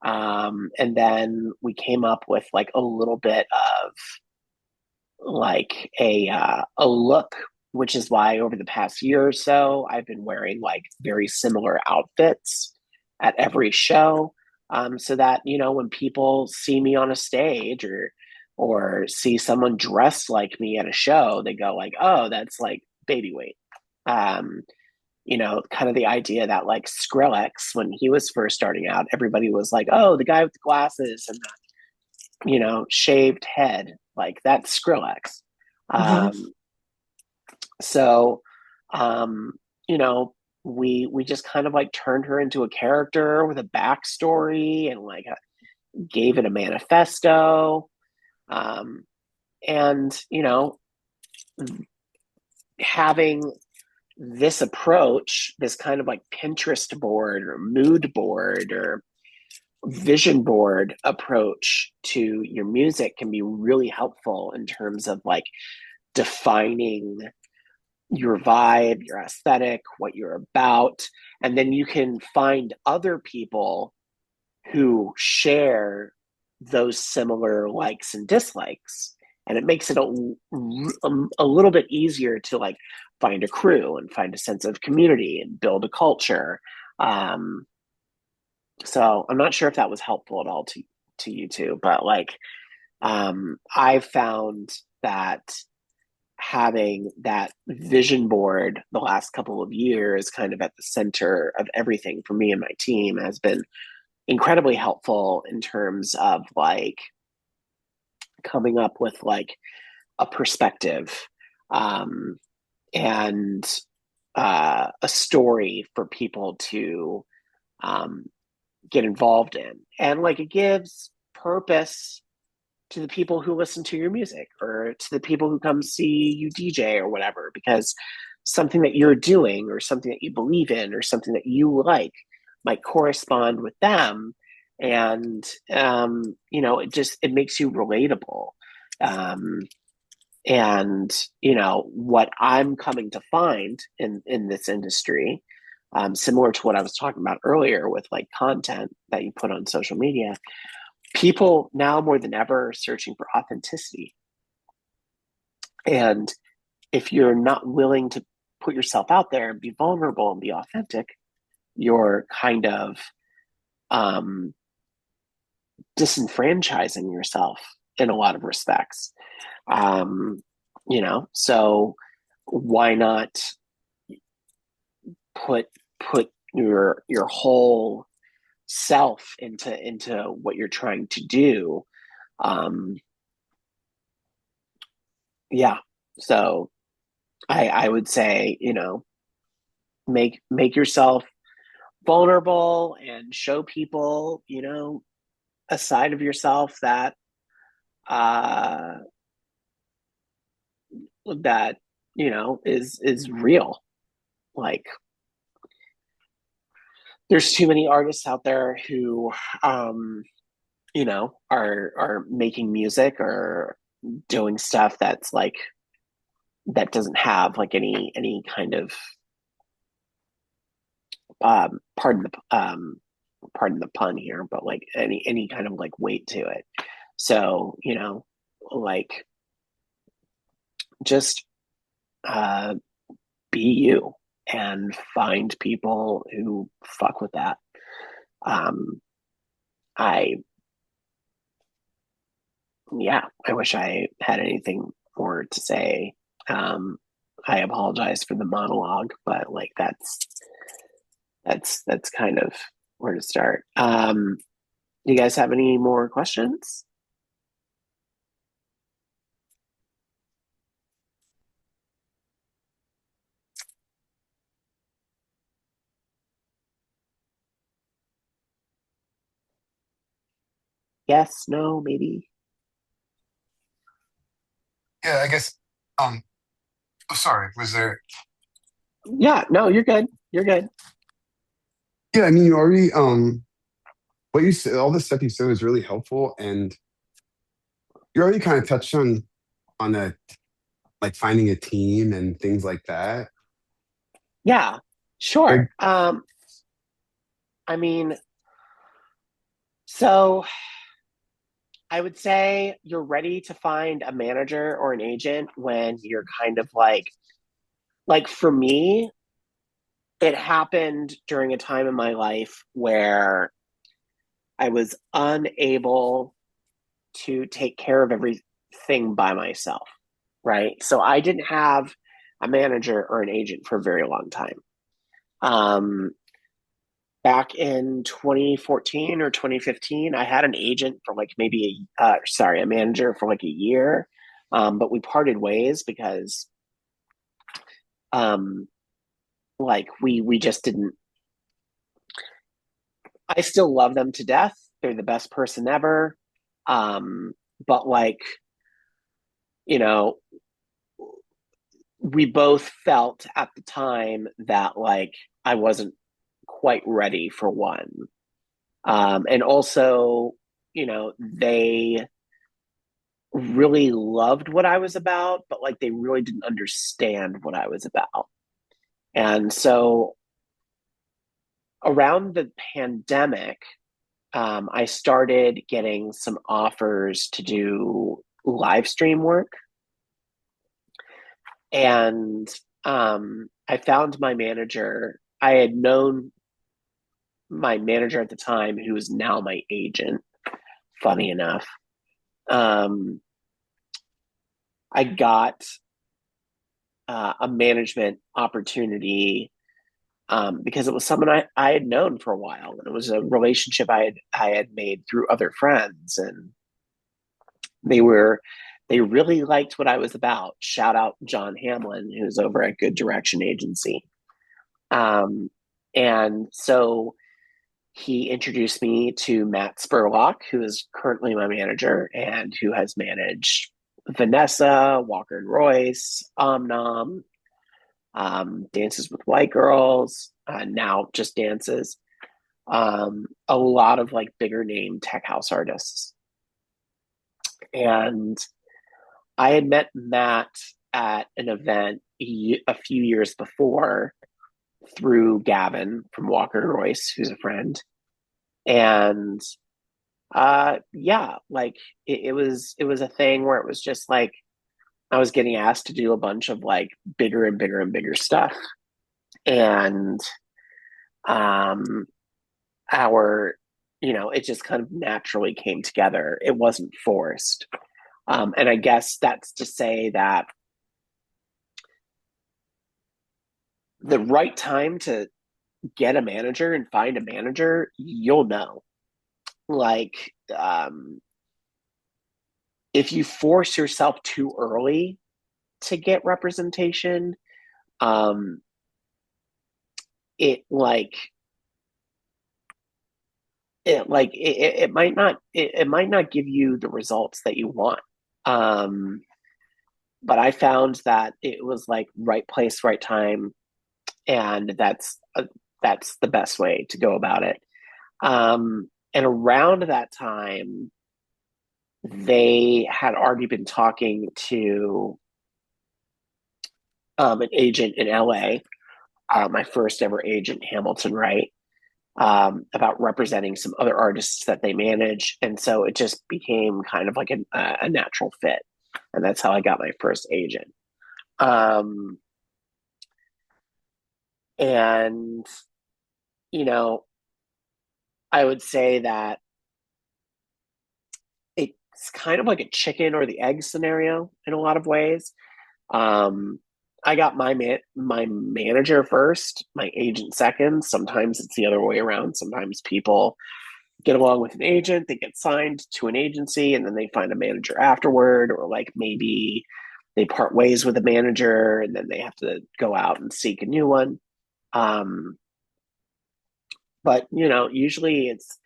And then we came up with like a little bit of like a look, which is why over the past year or so, I've been wearing like very similar outfits at every show. So that, when people see me on a stage or see someone dressed like me at a show, they go like, oh, that's like Babyweight. Um, kind of the idea that like Skrillex, when he was first starting out, everybody was like, oh, the guy with the glasses and the, shaved head, like that's Skrillex.
Mhm.
So, um, you know, we just kind of like turned her into a character with a backstory and like gave it a manifesto. Um, and having this approach, this kind of like Pinterest board or mood board or vision board approach to your music can be really helpful in terms of like defining your vibe, your aesthetic, what you're about. And then you can find other people who share those similar likes and dislikes. And it makes it a little bit easier to like find a crew and find a sense of community and build a culture. Um, so I'm not sure if that was helpful at all to you two, but like I've found that having that vision board the last couple of years kind of at the center of everything for me and my team has been incredibly helpful in terms of like coming up with like a perspective um, and a story for people to um, get involved in. And like it gives purpose to the people who listen to your music or to the people who come see you DJ or whatever, because something that you're doing or something that you believe in or something that you like might correspond with them. And, it makes you relatable. Um, and, what I'm coming to find in this industry, similar to what I was talking about earlier with like content that you put on social media, people now more than ever are searching for authenticity. And if you're not willing to put yourself out there and be vulnerable and be authentic, you're kind of um, disenfranchising yourself in a lot of respects. So why not put your whole self into what you're trying to do? Um, yeah. So I would say, make yourself vulnerable and show people, a side of yourself that uh that is real. Like, there's too many artists out there who are making music or doing stuff that's like that doesn't have like any kind of um pardon the um pardon the pun here, but like any kind of like weight to it. So, like, just uh be you and find people who fuck with that. Um I Yeah, I wish I had anything more to say. Um I apologize for the monologue, but like that's kind of where to start. Do you guys have any more questions? Yes, no, maybe.
Yeah, I guess. Um, oh, sorry. Was there?
Yeah, no, you're good. You're good.
Yeah, I mean, you already what you said, all the stuff you said was really helpful, and you already kind of touched on a like finding a team and things like that.
Yeah, sure.
Like,
I mean, so I would say you're ready to find a manager or an agent when you're kind of like for me, it happened during a time in my life where I was unable to take care of everything by myself, right? So I didn't have a manager or an agent for a very long time. Um, Back in 2014 or 2015, I had an agent for like maybe a manager for like a year. But we parted ways because um, like we just didn't. I still love them to death. They're the best person ever. Um, but like, you know, we both felt at the time that like I wasn't quite ready for one. And also, they really loved what I was about, but like they really didn't understand what I was about. And so around the pandemic, I started getting some offers to do live stream work. And I found my manager. I had known my manager at the time, who is now my agent, funny enough. Um, I got a management opportunity because it was someone I had known for a while, and it was a relationship I had made through other friends, and they were they really liked what I was about. Shout out John Hamlin, who's over at Good Direction Agency. Um, and so he introduced me to Matt Spurlock, who is currently my manager and who has managed Vanessa, Walker and Royce, Omnom, Dances with White Girls, now just dances. A lot of like bigger name tech house artists. And I had met Matt at an event a few years before through Gavin from Walker and Royce, who's a friend. And yeah, like it was a thing where it was just like I was getting asked to do a bunch of like bigger and bigger and bigger stuff. And um our it just kind of naturally came together. It wasn't forced. And I guess that's to say that the right time to get a manager and find a manager, you'll know. Like, if you force yourself too early to get representation, um, it like it might not give you the results that you want. Um, but I found that it was like right place, right time, and that's the best way to go about it. And around that time, they had already been talking to an agent in LA, my first ever agent, Hamilton Wright, about representing some other artists that they manage. And so it just became kind of like a natural fit. And that's how I got my first agent. Um, and, you know, I would say that it's kind of like a chicken or the egg scenario in a lot of ways. Um, I got my manager first, my agent second. Sometimes it's the other way around. Sometimes people get along with an agent, they get signed to an agency, and then they find a manager afterward, or like maybe they part ways with a manager and then they have to go out and seek a new one. Um, but usually it's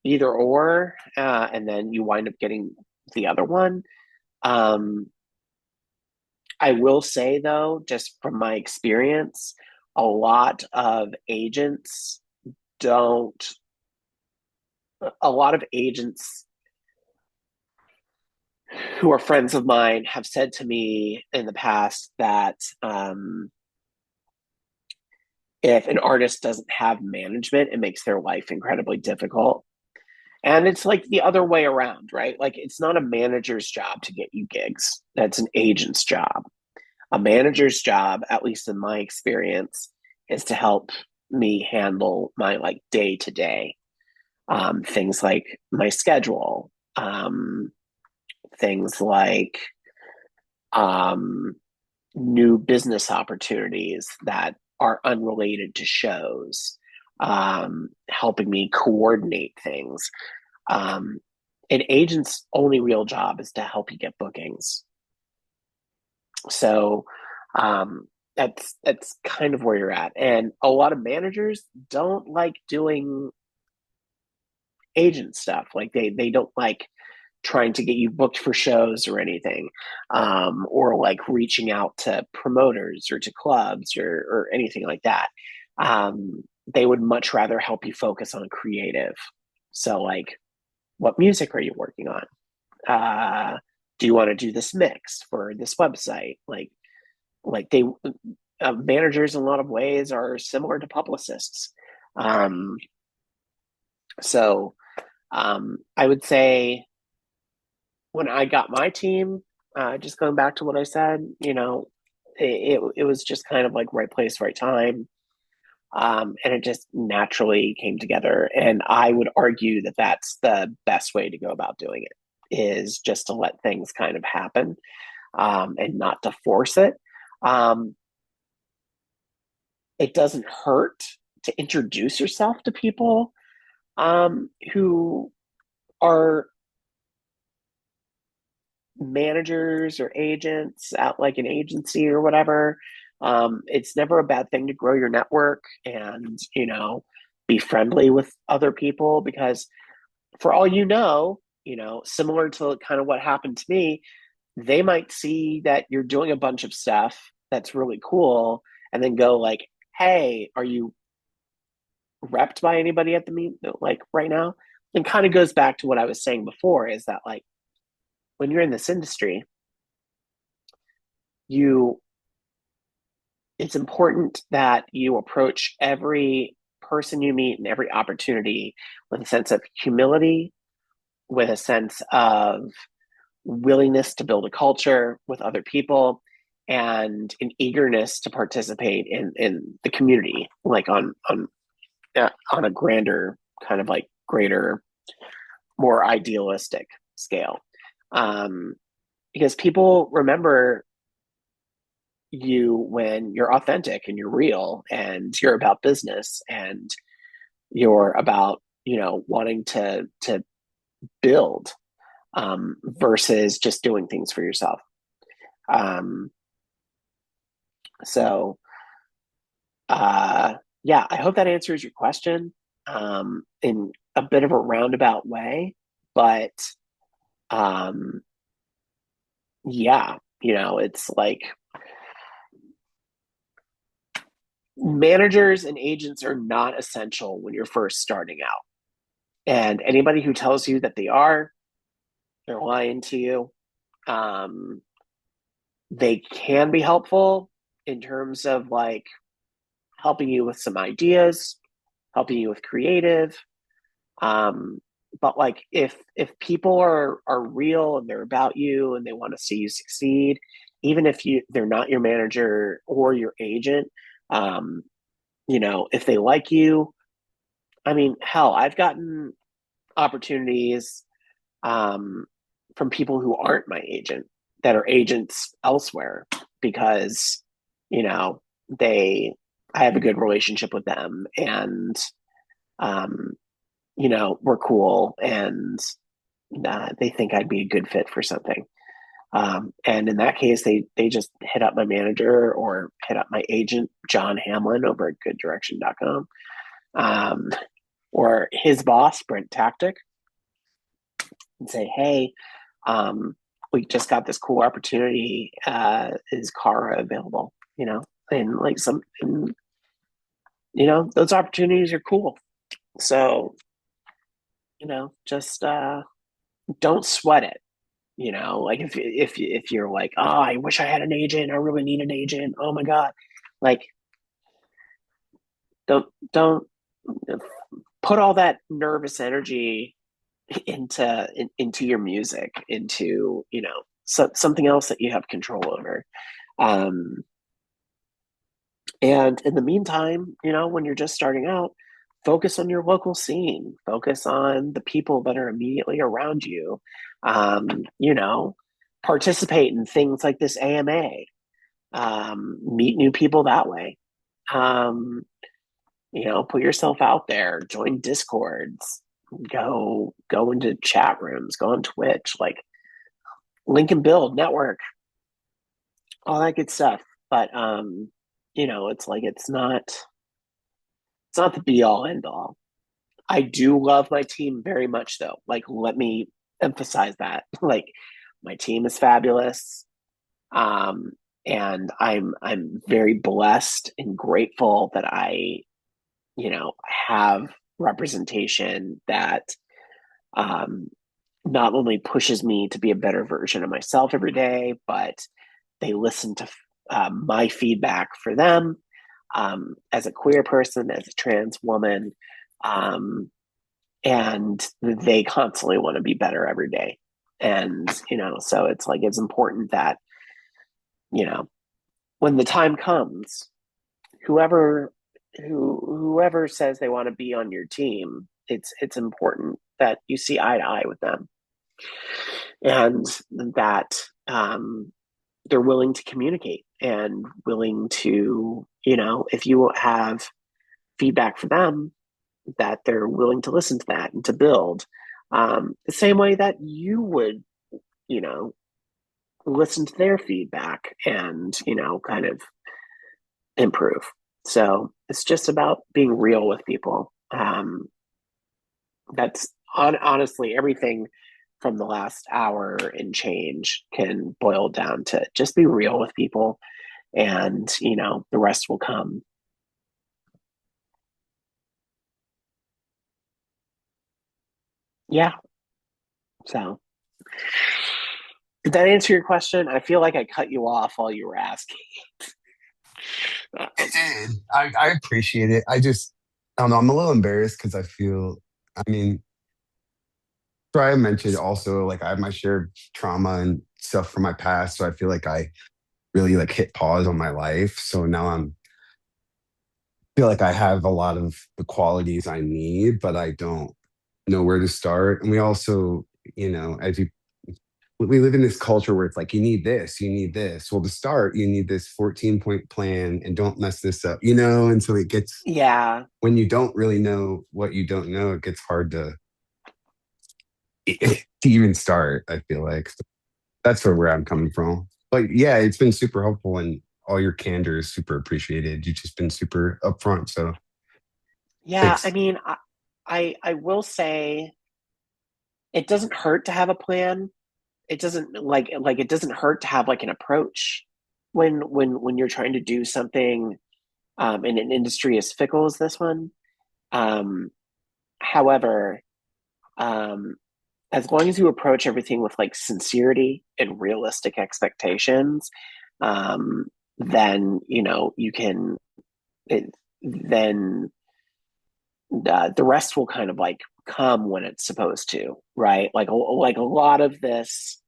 either or, and then you wind up getting the other one. Um, I will say though, just from my experience, a lot of agents don't, a lot of agents who are friends of mine have said to me in the past that if an artist doesn't have management, it makes their life incredibly difficult. And it's like the other way around, right? Like it's not a manager's job to get you gigs. That's an agent's job. A manager's job, at least in my experience, is to help me handle my like day to day things like my schedule, things like um, new business opportunities that are unrelated to shows, helping me coordinate things. Um, an agent's only real job is to help you get bookings. So that's kind of where you're at. And a lot of managers don't like doing agent stuff. Like they don't like trying to get you booked for shows or anything, or like reaching out to promoters or to clubs or anything like that. They would much rather help you focus on creative. So like, what music are you working on? Do you want to do this mix for this website? Like they managers in a lot of ways are similar to publicists. Um, so I would say when I got my team, just going back to what I said, it was just kind of like right place, right time. And it just naturally came together. And I would argue that that's the best way to go about doing it, is just to let things kind of happen, and not to force it. Um, it doesn't hurt to introduce yourself to people who are managers or agents at like an agency or whatever. It's never a bad thing to grow your network and, be friendly with other people, because for all similar to kind of what happened to me, they might see that you're doing a bunch of stuff that's really cool and then go like, hey, are you repped by anybody at the meet like right now? And kind of goes back to what I was saying before, is that like when you're in this industry, you it's important that you approach every person you meet and every opportunity with a sense of humility, with a sense of willingness to build a culture with other people, and an eagerness to participate in the community, like on a grander kind of like greater, more idealistic scale. Um, because people remember you when you're authentic and you're real and you're about business and you're about, wanting to build, versus just doing things for yourself. Um, so, yeah, I hope that answers your question, in a bit of a roundabout way, but, um, yeah, it's like managers and agents are not essential when you're first starting out. And anybody who tells you that they are, they're lying to you. Um, they can be helpful in terms of like helping you with some ideas, helping you with creative. Um, but like if people are real and they're about you and they want to see you succeed, even if they're not your manager or your agent, um, if they like you, I mean, hell, I've gotten opportunities, um, from people who aren't my agent that are agents elsewhere because, you know, they, I have a good relationship with them and, um, we're cool and they think I'd be a good fit for something. And in that case, they just hit up my manager or hit up my agent, John Hamlin over at gooddirection.com, um, or his boss, Brent Tactic, and say, hey, we just got this cool opportunity. Is Kara available? And like those opportunities are cool. So, just don't sweat it. Like if you're like, oh, I wish I had an agent. I really need an agent. Oh my god, like don't put all that nervous energy into your music, into something else that you have control over. Um, and in the meantime, when you're just starting out, focus on your local scene. Focus on the people that are immediately around you. Um, you know, Participate in things like this AMA. Meet new people that way. Um, Put yourself out there. Join Discords. Go into chat rooms. Go on Twitch. Like link and build, network, all that good stuff. But it's like it's not the be all end all. I do love my team very much though. Like let me emphasize that. Like my team is fabulous. Um and I'm very blessed and grateful that I, have representation that, um not only pushes me to be a better version of myself every day, but they listen to my feedback for them, as a queer person, as a trans woman, um, and they constantly want to be better every day. And so it's like it's important that you know when the time comes, whoever whoever says they want to be on your team, it's important that you see eye to eye with them and that, they're willing to communicate and willing to, if you have feedback for them, that they're willing to listen to that and to build, the same way that you would, you know, listen to their feedback and, kind of improve. So it's just about being real with people. That's honestly everything from the last hour and change can boil down to just be real with people and the rest will come. Yeah. So did that answer your question? I feel like I cut you off while you were asking.
It did. I appreciate it. I don't know. I'm a little embarrassed because I feel, I mean, try I mentioned also like I have my shared trauma and stuff from my past. So I feel like I really like hit pause on my life. So now feel like I have a lot of the qualities I need, but I don't. know where to start. And we also, as you we live in this culture where it's like, you need this, you need this. Well, to start, you need this 14-point plan and don't mess this up, And so it gets,
Yeah.
when you don't really know what you don't know, it gets hard to even start, I feel like. So that's where I'm coming from. But yeah, it's been super helpful and all your candor is super appreciated. You've just been super upfront. So
Yeah, I
thanks.
mean, I will say it doesn't hurt to have a plan. It doesn't like it doesn't hurt to have like an approach when you're trying to do something in an industry as fickle as this one. Um, however, um, as long as you approach everything with like sincerity and realistic expectations, then you can then the rest will kind of like come when it's supposed to, right? Like a lot of this,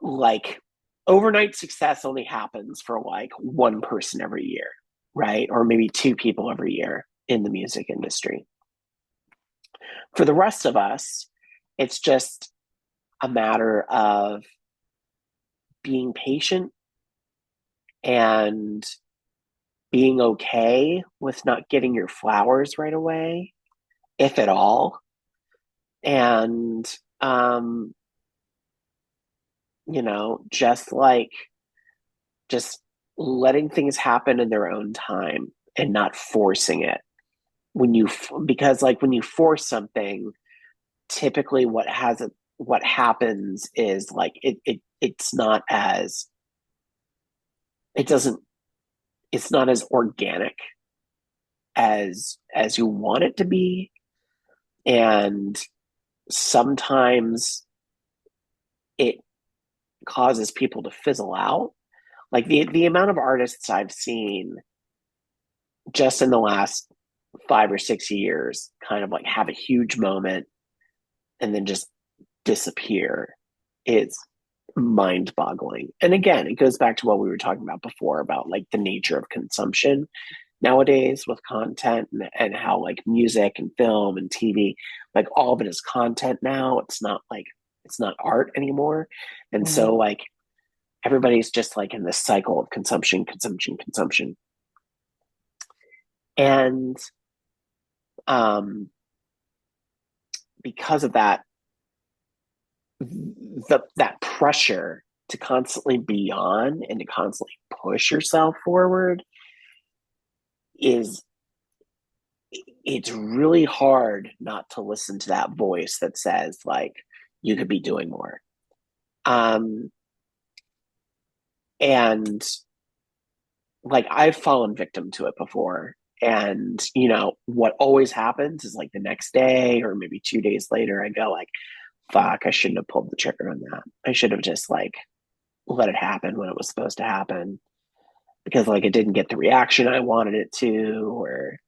like overnight success only happens for like one person every year, right? Or maybe two people every year in the music industry. For the rest of us, it's just a matter of being patient and being okay with not getting your flowers right away, if at all. And, um, just like, just letting things happen in their own time and not forcing it. Because like when you force something, typically what happens is like it's not as it doesn't it's not as organic as you want it to be, and sometimes it causes people to fizzle out. Like the amount of artists I've seen just in the last 5 or 6 years kind of like have a huge moment and then just disappear is mind boggling. And again, it goes back to what we were talking about before about like the nature of consumption nowadays with content, and how like music and film and TV, like all of it is content now. It's not art anymore. And
Mhm.
so like everybody's just like in this cycle of consumption, consumption, consumption. And because of that, that pressure to constantly be on and to constantly push yourself forward is it's really hard not to listen to that voice that says like you could be doing more. um and like I've fallen victim to it before, and what always happens is like the next day or maybe 2 days later I go like, fuck, I shouldn't have pulled the trigger on that. I should have just like let it happen when it was supposed to happen, because like it didn't get the reaction I wanted it to, or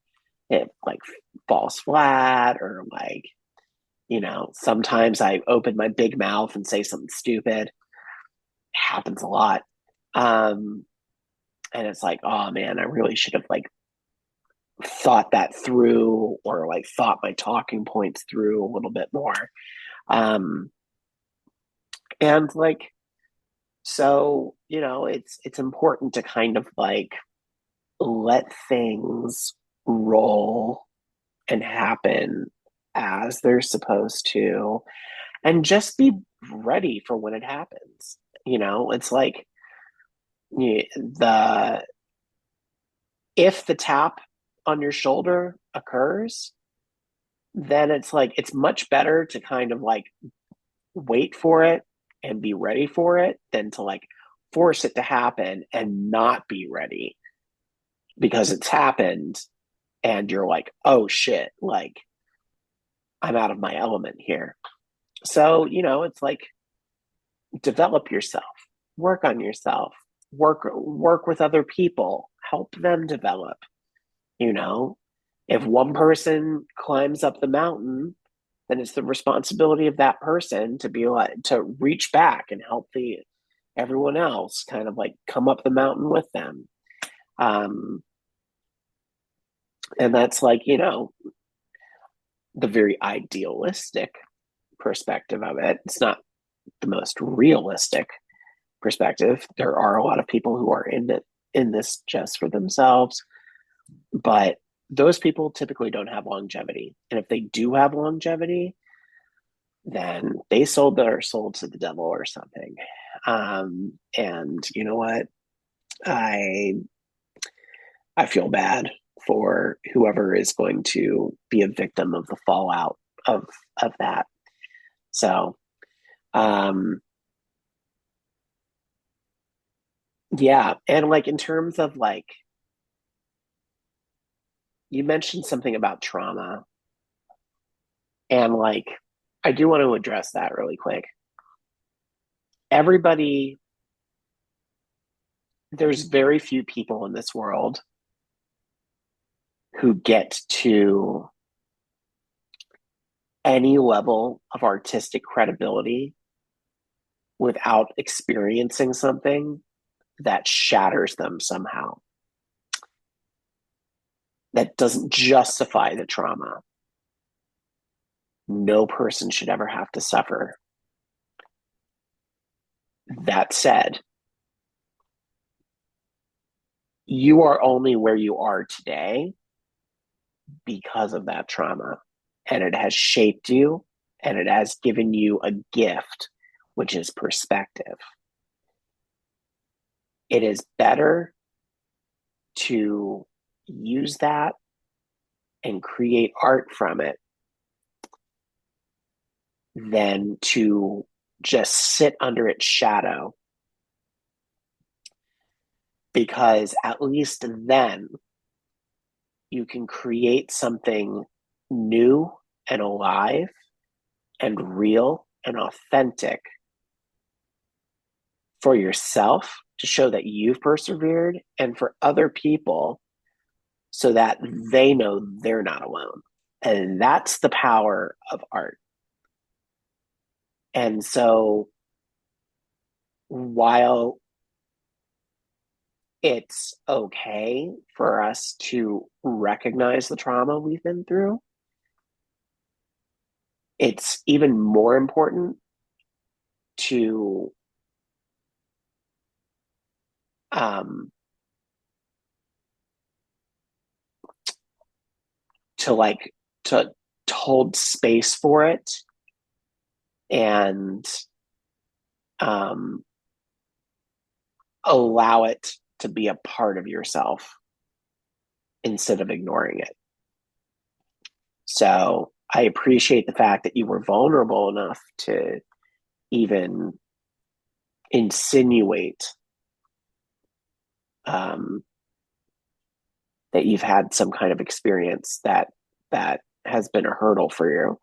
it like falls flat, or like sometimes I open my big mouth and say something stupid. It happens a lot. um and it's like, oh man, I really should have like thought that through, or like thought my talking points through a little bit more. um and like, so it's important to kind of like let things roll and happen as they're supposed to, and just be ready for when it happens. It's like, the if the tap on your shoulder occurs, then it's like it's much better to kind of like wait for it and be ready for it than to like force it to happen and not be ready because it's happened, and you're like, oh shit, like I'm out of my element here. So, it's like develop yourself, work on yourself, work with other people, help them develop. you know if one person climbs up the mountain, then it's the responsibility of that person to be like to reach back and help the everyone else kind of like come up the mountain with them. um And that's like, you know, the very idealistic perspective of it. It's not the most realistic perspective. There are a lot of people who are in this just for themselves, but those people typically don't have longevity. And if they do have longevity, then they sold their soul to the devil or something. And you know what? I I feel bad for whoever is going to be a victim of the fallout of of that. So, um, yeah, and like in terms of like you mentioned something about trauma, and like I do want to address that really quick. Everybody, there's very few people in this world who get to any level of artistic credibility without experiencing something that shatters them somehow, that doesn't justify the trauma. No person should ever have to suffer. That said, you are only where you are today because of that trauma. And it has shaped you and it has given you a gift, which is perspective. It is better to use that and create art from it than to just sit under its shadow. Because at least then you can create something new and alive and real and authentic for yourself to show that you've persevered and for other people so that they know they're not alone. And that's the power of art. And so while it's okay for us to recognize the trauma we've been through, it's even more important to um, to like to hold space for it and um, allow it to be a part of yourself instead of ignoring it. So I appreciate the fact that you were vulnerable enough to even insinuate um, that you've had some kind of experience that has been a hurdle for you.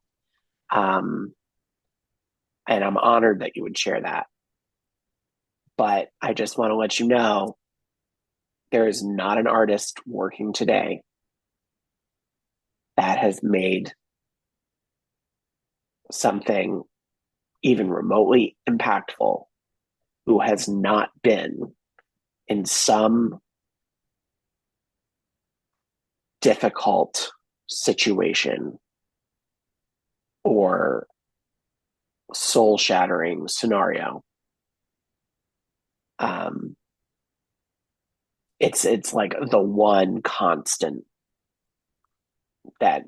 Um, and I'm honored that you would share that. But I just want to let you know there is not an artist working today that has made something even remotely impactful who has not been in some difficult situation or soul shattering scenario. Um, it's like the one constant that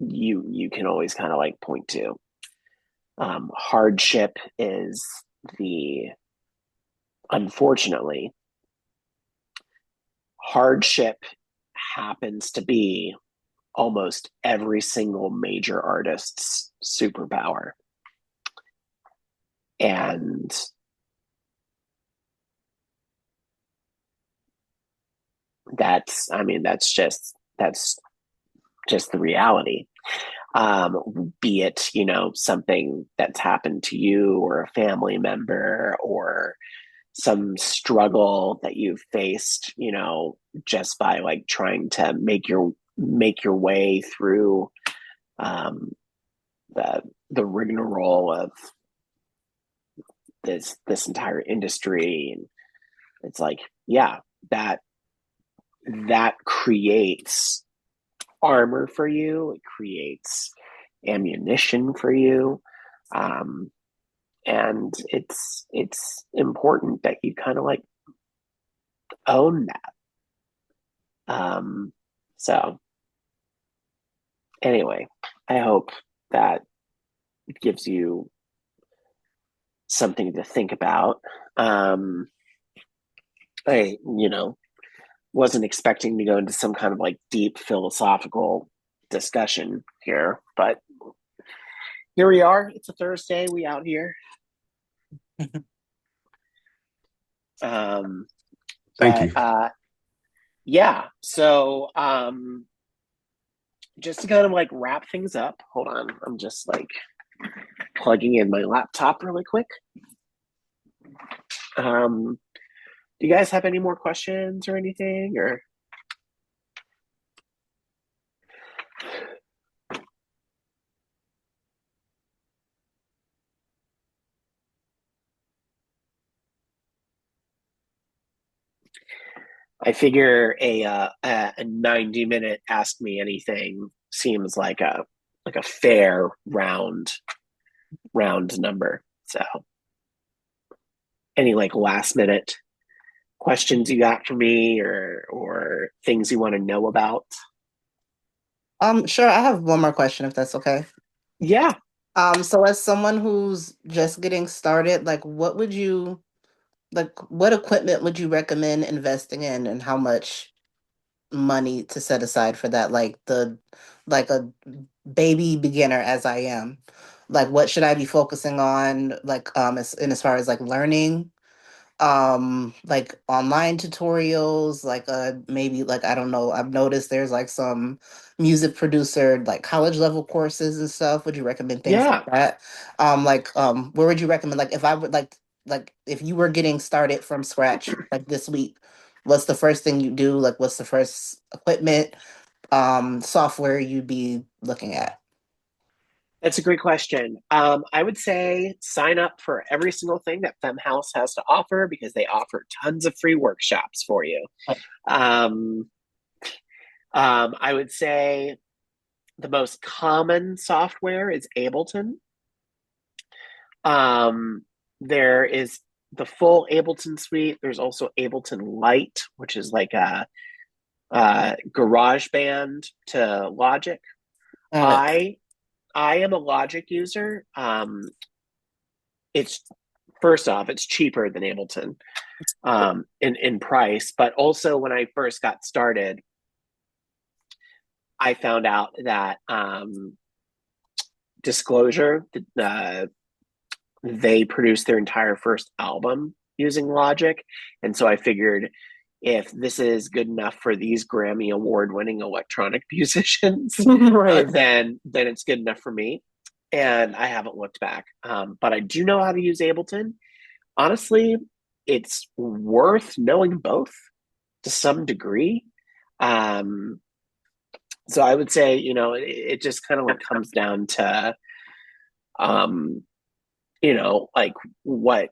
you can always kind of like point to. Hardship is the unfortunately hardship happens to be almost every single major artist's superpower. And that's just the reality. Be it, you know, something that's happened to you or a family member or some struggle that you've faced, you know, just by like trying to make your way through um, the the rigmarole of this entire industry. And it's like, yeah, that creates armor for you. It creates ammunition for you. And it's important that you kind of like own that. So anyway, I hope that gives you something to think about. I, wasn't expecting to go into some kind of like deep philosophical discussion here, but here we are. It's a Thursday. We out here.
Thank you.
Yeah. So, just to kind of like wrap things up, hold on. I'm just like plugging in my laptop really quick. Do you guys have any more questions or anything, or? I figure a 90-minute ask me anything seems like a fair round number. So, any like last minute questions you got for me, or things you want to know about?
Sure, I have one more question if that's okay.
Yeah.
So as someone who's just getting started, like what equipment would you recommend investing in and how much money to set aside for that? Like a baby beginner as I am. Like what should I be focusing on as far as like learning like online tutorials, like maybe like I don't know, I've noticed there's like some music producer like college level courses and stuff. Would you recommend things like
Yeah.
that? Where would you recommend, like if I would like if you were getting started from scratch like this week, what's the first thing you do? Like what's the first equipment software you'd be looking at?
That's a great question. I would say sign up for every single thing that FEMME House has to offer because they offer tons of free workshops for you. Um, I would say the most common software is Ableton. There is the full Ableton suite. There's also Ableton Lite, which is like a garage band to Logic.
Got it.
I am a Logic user. It's first off, it's cheaper than Ableton in price, but also when I first got started, I found out that Disclosure, they produced their entire first album using Logic, and so I figured if this is good enough for these Grammy award-winning electronic musicians,
Right.
then it's good enough for me. And I haven't looked back, but I do know how to use Ableton. Honestly, it's worth knowing both to some degree. Um, so I would say, it just kind of like comes down to, um, like what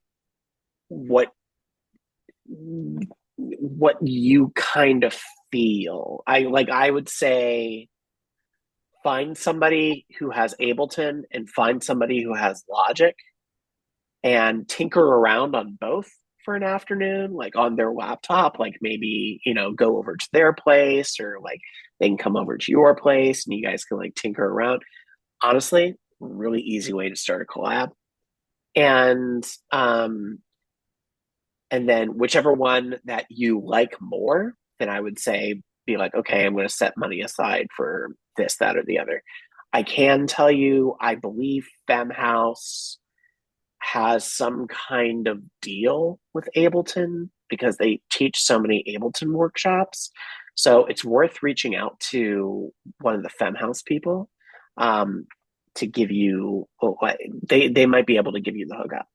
what you kind of feel. I would say find somebody who has Ableton and find somebody who has Logic and tinker around on both for an afternoon, like on their laptop, like maybe, go over to their place or like they can come over to your place and you guys can like tinker around. Honestly, really easy way to start a collab. And and then whichever one that you like more, then I would say be like, okay, I'm going to set money aside for this, that, or the other. I can tell you, I believe FEMME House has some kind of deal with Ableton because they teach so many Ableton workshops. So it's worth reaching out to one of the FEMME House people to give you, they might be able to give you the hookup.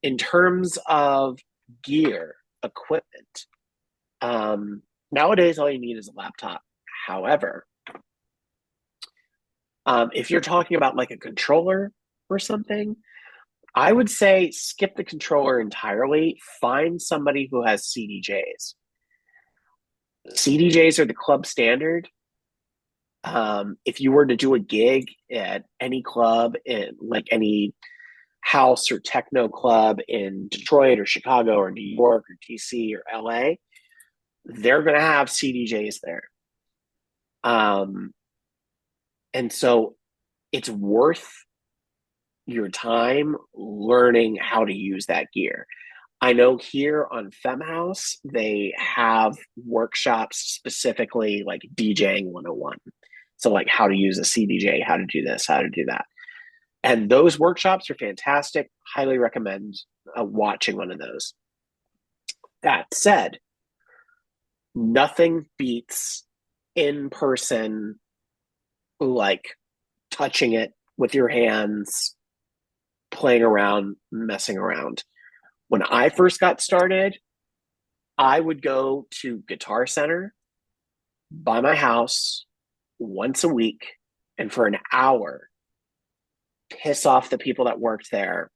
In terms of gear, equipment, nowadays all you need is a laptop. However, if you're talking about like a controller or something, I would say skip the controller entirely. Find somebody who has CDJs. CDJs are the club standard. If you were to do a gig at any club, in like any house or techno club in Detroit or Chicago or New York or DC or LA, they're going to have CDJs there. And so it's worth your time learning how to use that gear. I know here on FEMME House, they have workshops specifically like DJing 101. So, like how to use a CDJ, how to do this, how to do that. And those workshops are fantastic. Highly recommend watching one of those. That said, nothing beats in person, like touching it with your hands, playing around, messing around. When I first got started, I would go to Guitar Center by my house once a week and for an hour piss off the people that worked there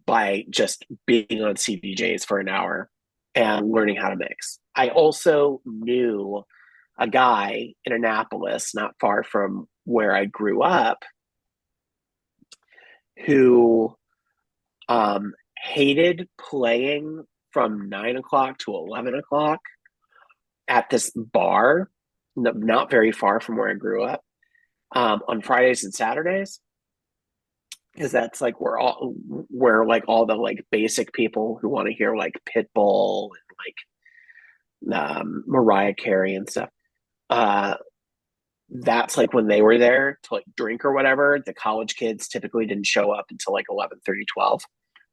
by just being on CDJs for an hour and learning how to mix. I also knew a guy in Annapolis, not far from where I grew up, who hated playing from 9 o'clock to 11 o'clock at this bar, not very far from where I grew up, on Fridays and Saturdays, because that's like where like all the like basic people who want to hear like Pitbull and like Mariah Carey and stuff. That's like when they were there to like drink or whatever. The college kids typically didn't show up until like 11:30, 12,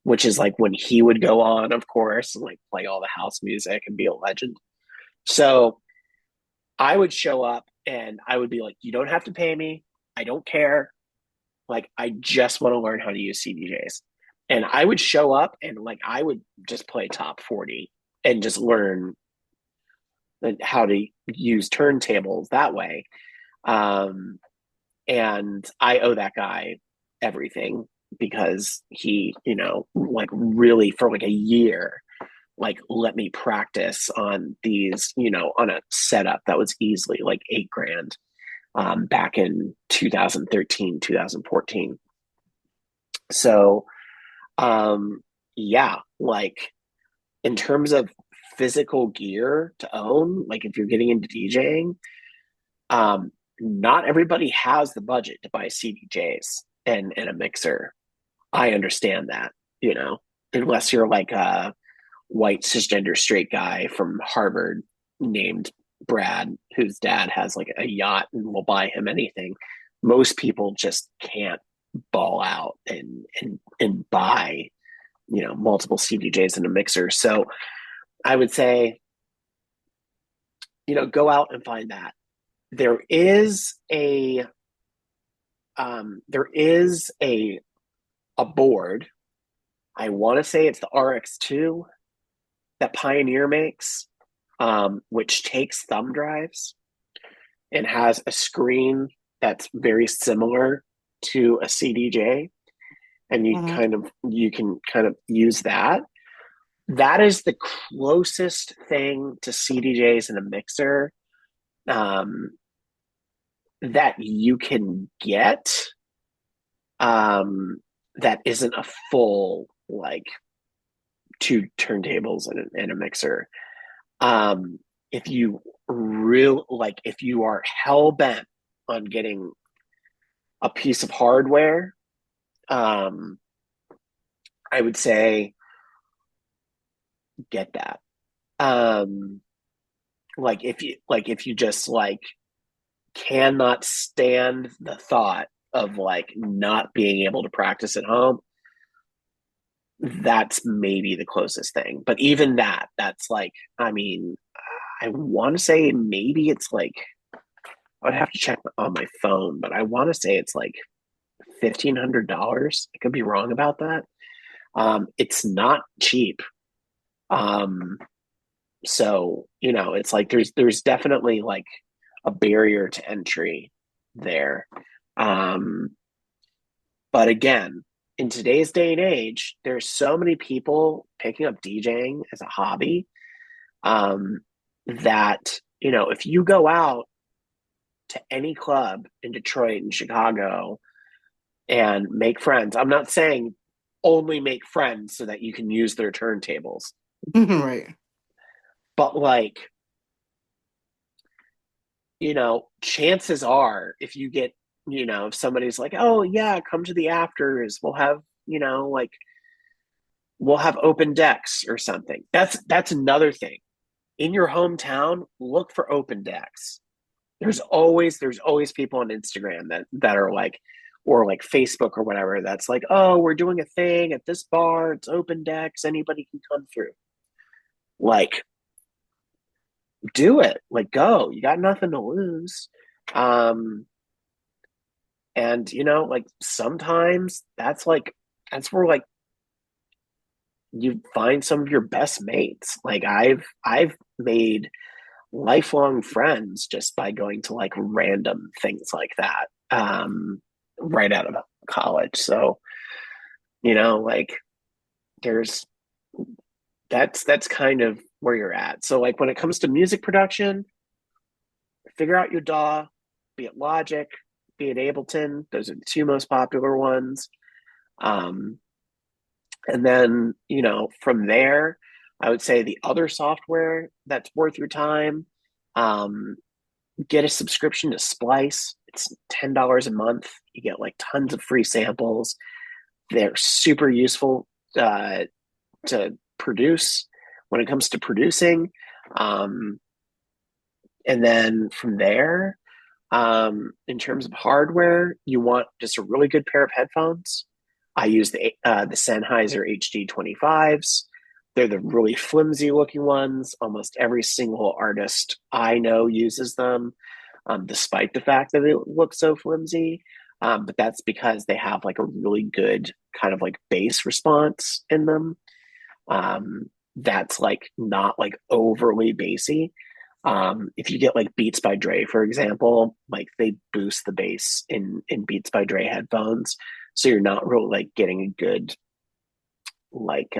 which is like when he would go on, of course, and like play all the house music and be a legend. So I would show up and I would be like, you don't have to pay me. I don't care. Like, I just want to learn how to use CDJs. And I would show up and like I would just play top 40 and just learn how to use turntables that way. And I owe that guy everything because he, like really for like a year, like let me practice on these, on a setup that was easily like $8,000 back in 2013, 2014. So, yeah, like in terms of physical gear to own, like if you're getting into DJing, not everybody has the budget to buy CDJs and a mixer. I understand that, unless you're like a white cisgender straight guy from Harvard named Brad, whose dad has like a yacht and will buy him anything. Most people just can't ball out and buy, multiple CDJs and a mixer. So I would say, go out and find that. There is a board. I want to say it's the RX2 that Pioneer makes, which takes thumb drives and has a screen that's very similar to a CDJ, and you can kind of use that. That is the closest thing to CDJs and a mixer that you can get that isn't a full like two turntables and a mixer. If you if you are hell bent on getting a piece of hardware, I would say get that. If you just like cannot stand the thought of like not being able to practice at home, that's maybe the closest thing. But even that's like, I mean, I want to say maybe it's like, I'd have to check on my phone, but I want to say it's like $1,500. I could be wrong about that. It's not cheap. So, it's like there's definitely like a barrier to entry there. But again, in today's day and age, there's so many people picking up DJing as a hobby that if you go out to any club in Detroit and Chicago and make friends, I'm not saying only make friends so that you can use their turntables,
Right.
but like, chances are if you get, if somebody's like, oh yeah, come to the afters, like we'll have open decks or something. That's another thing. In your hometown, look for open decks. There's always people on Instagram that are like, or like Facebook or whatever, that's like, oh, we're doing a thing at this bar, it's open decks, anybody can come through. Like, do it. Like, go. You got nothing to lose. Um, and like sometimes that's where like you find some of your best mates. Like I've made lifelong friends just by going to like random things like that, right out of college. So like there's that's kind of where you're at. So like when it comes to music production, figure out your DAW, be it Logic, be it Ableton. Those are the two most popular ones. Um, and then from there, I would say the other software that's worth your time. Um, get a subscription to Splice. It's $10 a month. You get like tons of free samples. They're super useful to produce when it comes to producing. Um, and then from there, in terms of hardware, you want just a really good pair of headphones. I use the Sennheiser HD 25s. They're the really flimsy looking ones. Almost every single artist I know uses them, despite the fact that they look so flimsy. But that's because they have like a really good kind of like bass response in them. That's like not like overly bassy. If you get like Beats by Dre, for example, like they boost the bass in Beats by Dre headphones, so you're not really like getting a good like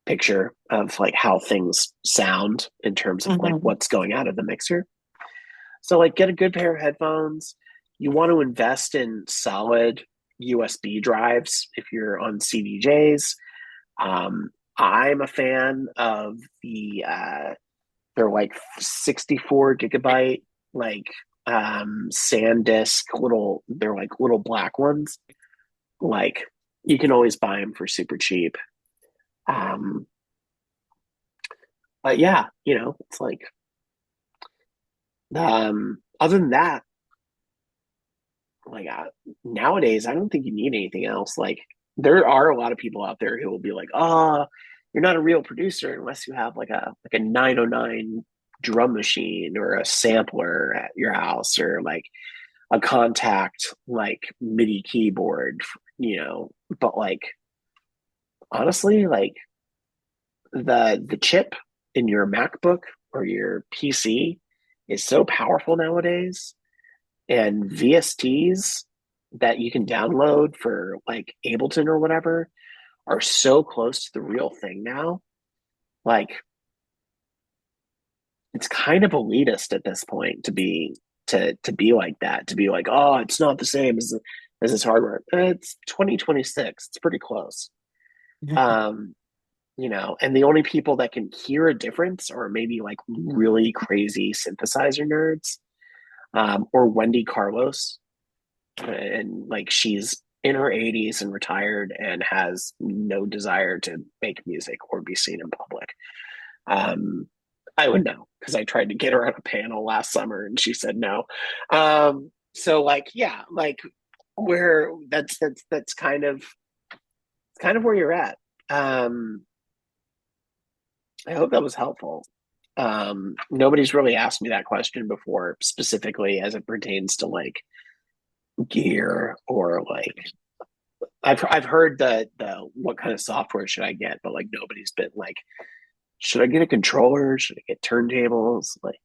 picture of like how things sound in terms of like
Mhm.
what's going out of the mixer. So like get a good pair of headphones. You want to invest in solid USB drives if you're on CDJs. I'm a fan of they're like 64 gigabyte, like SanDisk they're like little black ones. Like you can always buy them for super cheap. Um, but yeah, it's like other than that, like nowadays, I don't think you need anything else. Like there are a lot of people out there who will be like, "Oh, you're not a real producer unless you have like a 909 drum machine or a sampler at your house or like a contact like MIDI keyboard." But like honestly, like the chip in your MacBook or your PC is so powerful nowadays, and VSTs that you can download for like Ableton or whatever are so close to the real thing now. Like it's kind of elitist at this point to be like that, to be like, oh, it's not the same as this hardware. It's 2026. It's pretty close. Um, and the only people that can hear a difference are maybe like really crazy synthesizer nerds, or Wendy Carlos, and like she's in her 80s and retired and has no desire to make music or be seen in public. Um, I would know because I tried to get her on a panel last summer and she said no. So like, yeah, like where that's kind of where you're at. I hope that was helpful. Nobody's really asked me that question before, specifically as it pertains to like gear or like I've heard the what kind of software should I get, but like nobody's been like, should I get a controller? Should I get turntables? Like,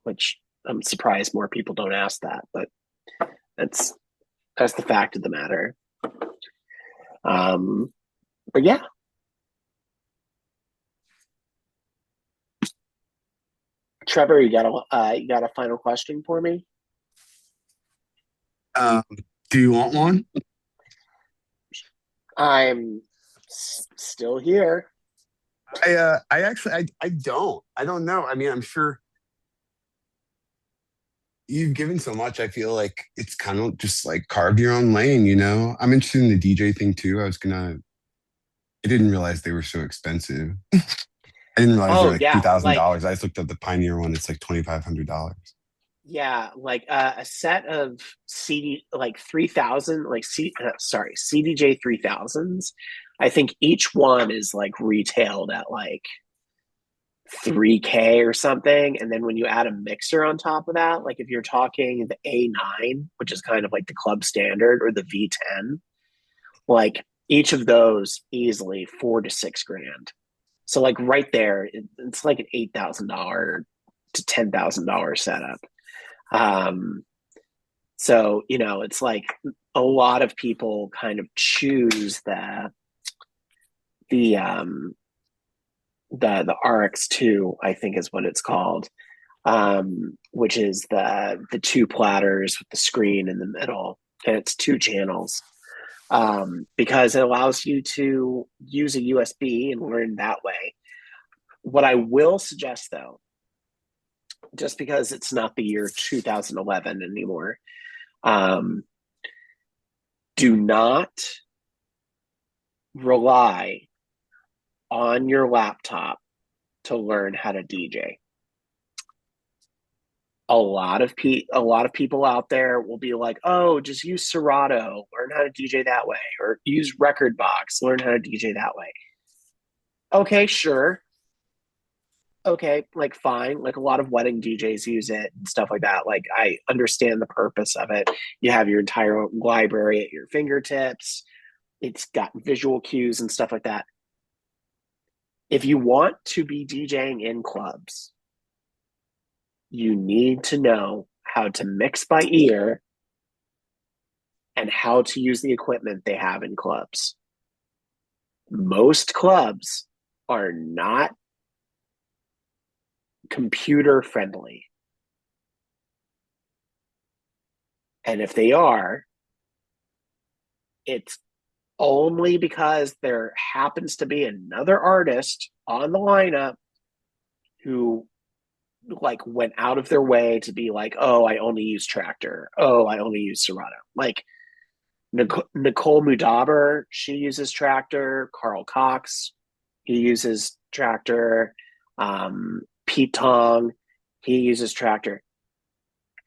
which I'm surprised more people don't ask that, but that's that's the fact of the matter. Um, but yeah, Trevor, you got a final question for me?
Um, do you want one?
I'm still here.
I actually, I don't know. I mean, I'm sure you've given so much. I feel like it's kind of just like carve your own lane, you know? I'm interested in the DJ thing too. I didn't realize they were so expensive. I didn't realize they're
Oh
like
yeah, like
$2,000. I just looked at the Pioneer one. It's like $2,500.
yeah, like a set of CD like 3000 like sorry, CDJ 3000s. I think each one is like retailed at like 3K or something. And then when you add a mixer on top of that, like if you're talking the A9, which is kind of like the club standard, or the V10, like each of those easily 4 to 6 grand. So like right there, it's like an $8,000 to $10,000 setup. Um, so it's like a lot of people kind of choose the um, the RX2, I think is what it's called, which is the two platters with the screen in the middle, and it's 2 channels, because it allows you to use a USB and learn that way. What I will suggest, though, just because it's not the year 2011 anymore, um, do not rely on your laptop to learn how to DJ. A lot of people out there will be like, "Oh, just use Serato, learn how to DJ that way, or use Record Box, learn how to DJ that way." Okay, sure. Okay, like fine. Like a lot of wedding DJs use it and stuff like that. Like I understand the purpose of it. You have your entire library at your fingertips. It's got visual cues and stuff like that. If you want to be DJing in clubs, you need to know how to mix by ear and how to use the equipment they have in clubs. Most clubs are not computer friendly. And if they are, it's only because there happens to be another artist on the lineup who like went out of their way to be like, "Oh, I only use Tractor. Oh, I only use Serato." Like Nicole Mudaber, she uses Tractor. Carl Cox, he uses Tractor. Pete Tong, he uses Tractor.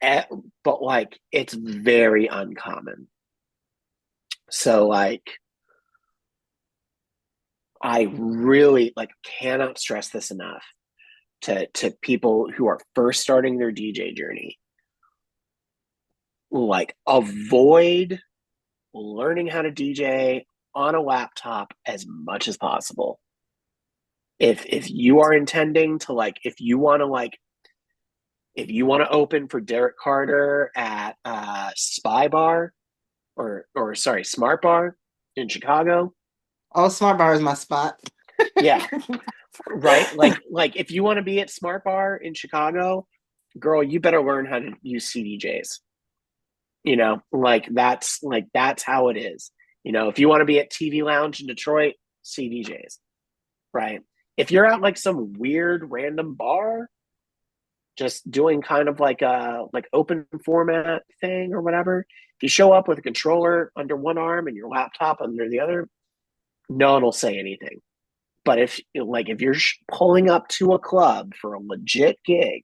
But like, it's very uncommon. So like, I really like cannot stress this enough to people who are first starting their DJ journey. Like, avoid learning how to DJ on a laptop as much as possible. If you are intending to like, if you want to open for Derek Carter at Spy Bar, or sorry, Smart Bar in Chicago.
Oh, Smart Bar is my spot.
Yeah, right. Like if you want to be at Smart Bar in Chicago, girl, you better learn how to use CDJs. That's how it is. If you want to be at TV Lounge in Detroit, CDJs, right? If you're at like some weird random bar, just doing kind of like a like open format thing or whatever, if you show up with a controller under one arm and your laptop under the other, no one will say anything. But if you're pulling up to a club for a legit gig,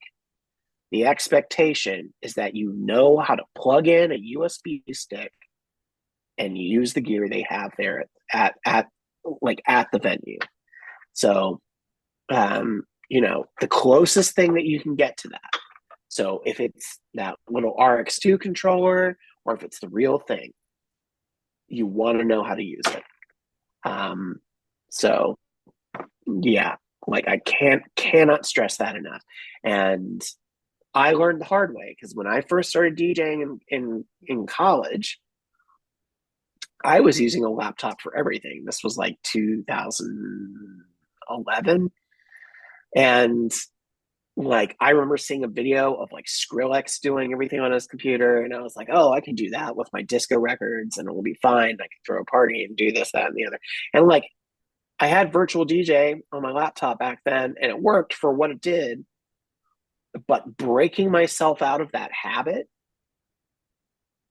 the expectation is that you know how to plug in a USB stick and use the gear they have there at the venue. So, the closest thing that you can get to that. So if it's that little RX2 controller, or if it's the real thing, you want to know how to use it. So yeah, like I cannot stress that enough. And I learned the hard way, because when I first started DJing in college, I was using a laptop for everything. This was like 2011. And like I remember seeing a video of like Skrillex doing everything on his computer, and I was like, oh, I can do that with my disco records, and it will be fine. I can throw a party and do this, that, and the other. And like I had virtual DJ on my laptop back then, and it worked for what it did. But breaking myself out of that habit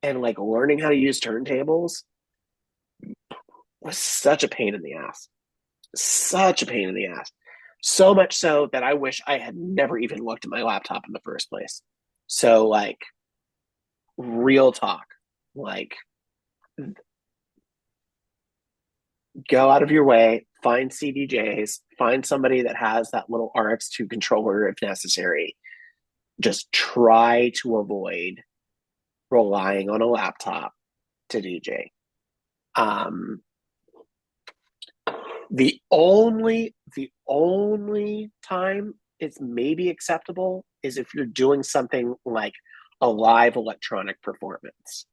and like learning how to use turntables was such a pain in the ass. Such a pain in the ass. So much so that I wish I had never even looked at my laptop in the first place. So, like, real talk, like, go out of your way, find CDJs, find somebody that has that little RX2 controller if necessary. Just try to avoid relying on a laptop to DJ. Um, the only time it's maybe acceptable is if you're doing something like a live electronic performance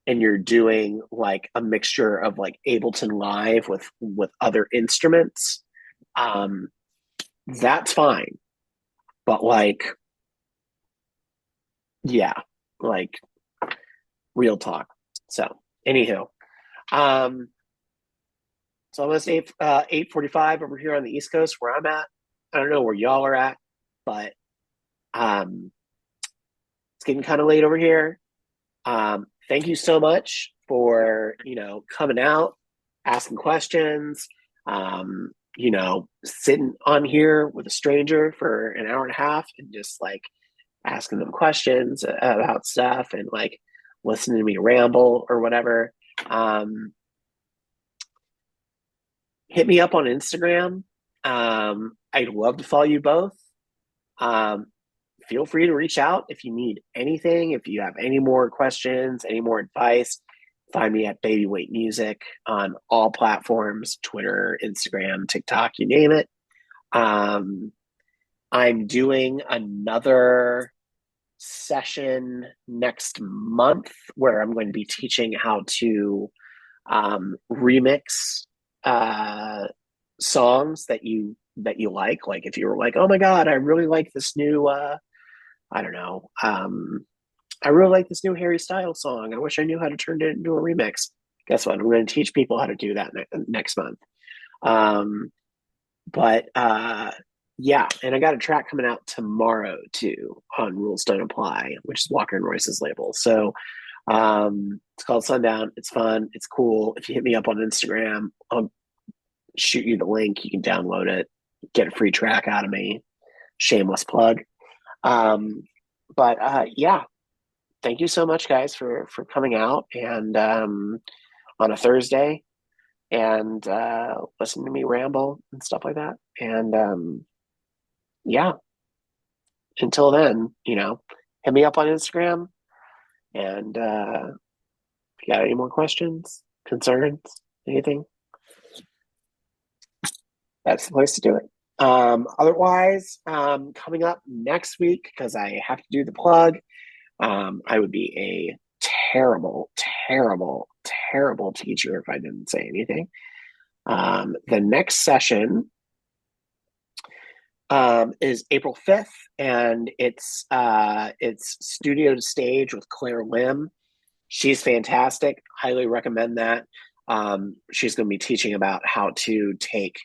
and you're doing like a mixture of like Ableton Live with other instruments. Um, that's fine, but like, yeah, like real talk. So, anywho, um, it's almost 8:45 over here on the East Coast where I'm at. I don't know where y'all are at, but um, it's getting kind of late over here. Thank you so much for coming out, asking questions. Sitting on here with a stranger for an hour and a half and just like asking them questions about stuff and like listening to me ramble or whatever. Hit me up on Instagram. I'd love to follow you both. Um, Feel free to reach out if you need anything, if you have any more questions, any more advice. Find me at Baby Weight Music on all platforms, Twitter, Instagram, TikTok, you name it. I'm doing another session next month where I'm going to be teaching how to remix songs that you like. Like if you were like, oh my God, I really like this new I don't know. I really like this new Harry Styles song. I wish I knew how to turn it into a remix. Guess what? I'm going to teach people how to do that next month. Um, but yeah, and I got a track coming out tomorrow too on Rules Don't Apply, which is Walker and Royce's label. So it's called Sundown. It's fun. It's cool. If you hit me up on Instagram, I'll shoot you the link. You can download it, get a free track out of me. Shameless plug. But yeah, thank you so much, guys, for coming out and on a Thursday and listening to me ramble and stuff like that. And yeah, until then, hit me up on Instagram. And if you got any more questions, concerns, anything, that's the place to do it. Otherwise, coming up next week, because I have to do the plug, I would be a terrible, terrible, terrible teacher if I didn't say anything. The next session is April 5th, and it's studio to stage with Claire Lim. She's fantastic. Highly recommend that. She's going to be teaching about how to take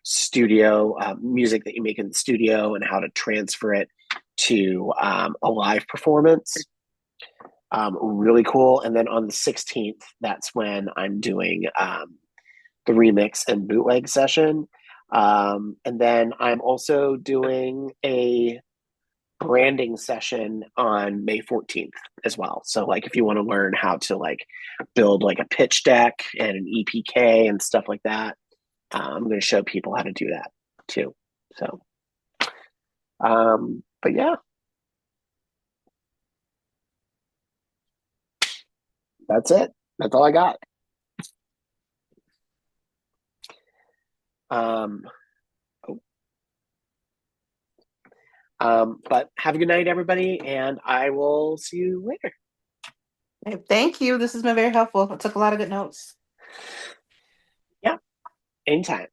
studio music that you make in the studio and how to transfer it to a live performance. Really cool. And then on the 16th, that's when I'm doing the remix and bootleg session. And then I'm also doing a branding session on May 14th as well. So like if you want to learn how to like build like a pitch deck and an EPK and stuff like that, I'm going to show people how to do that too. So, but yeah, that's it. That's all I got. Um, but have a good night, everybody, and I will see you later.
Okay, thank you. This has been very helpful. I took a lot of good notes.
Yeah, anytime.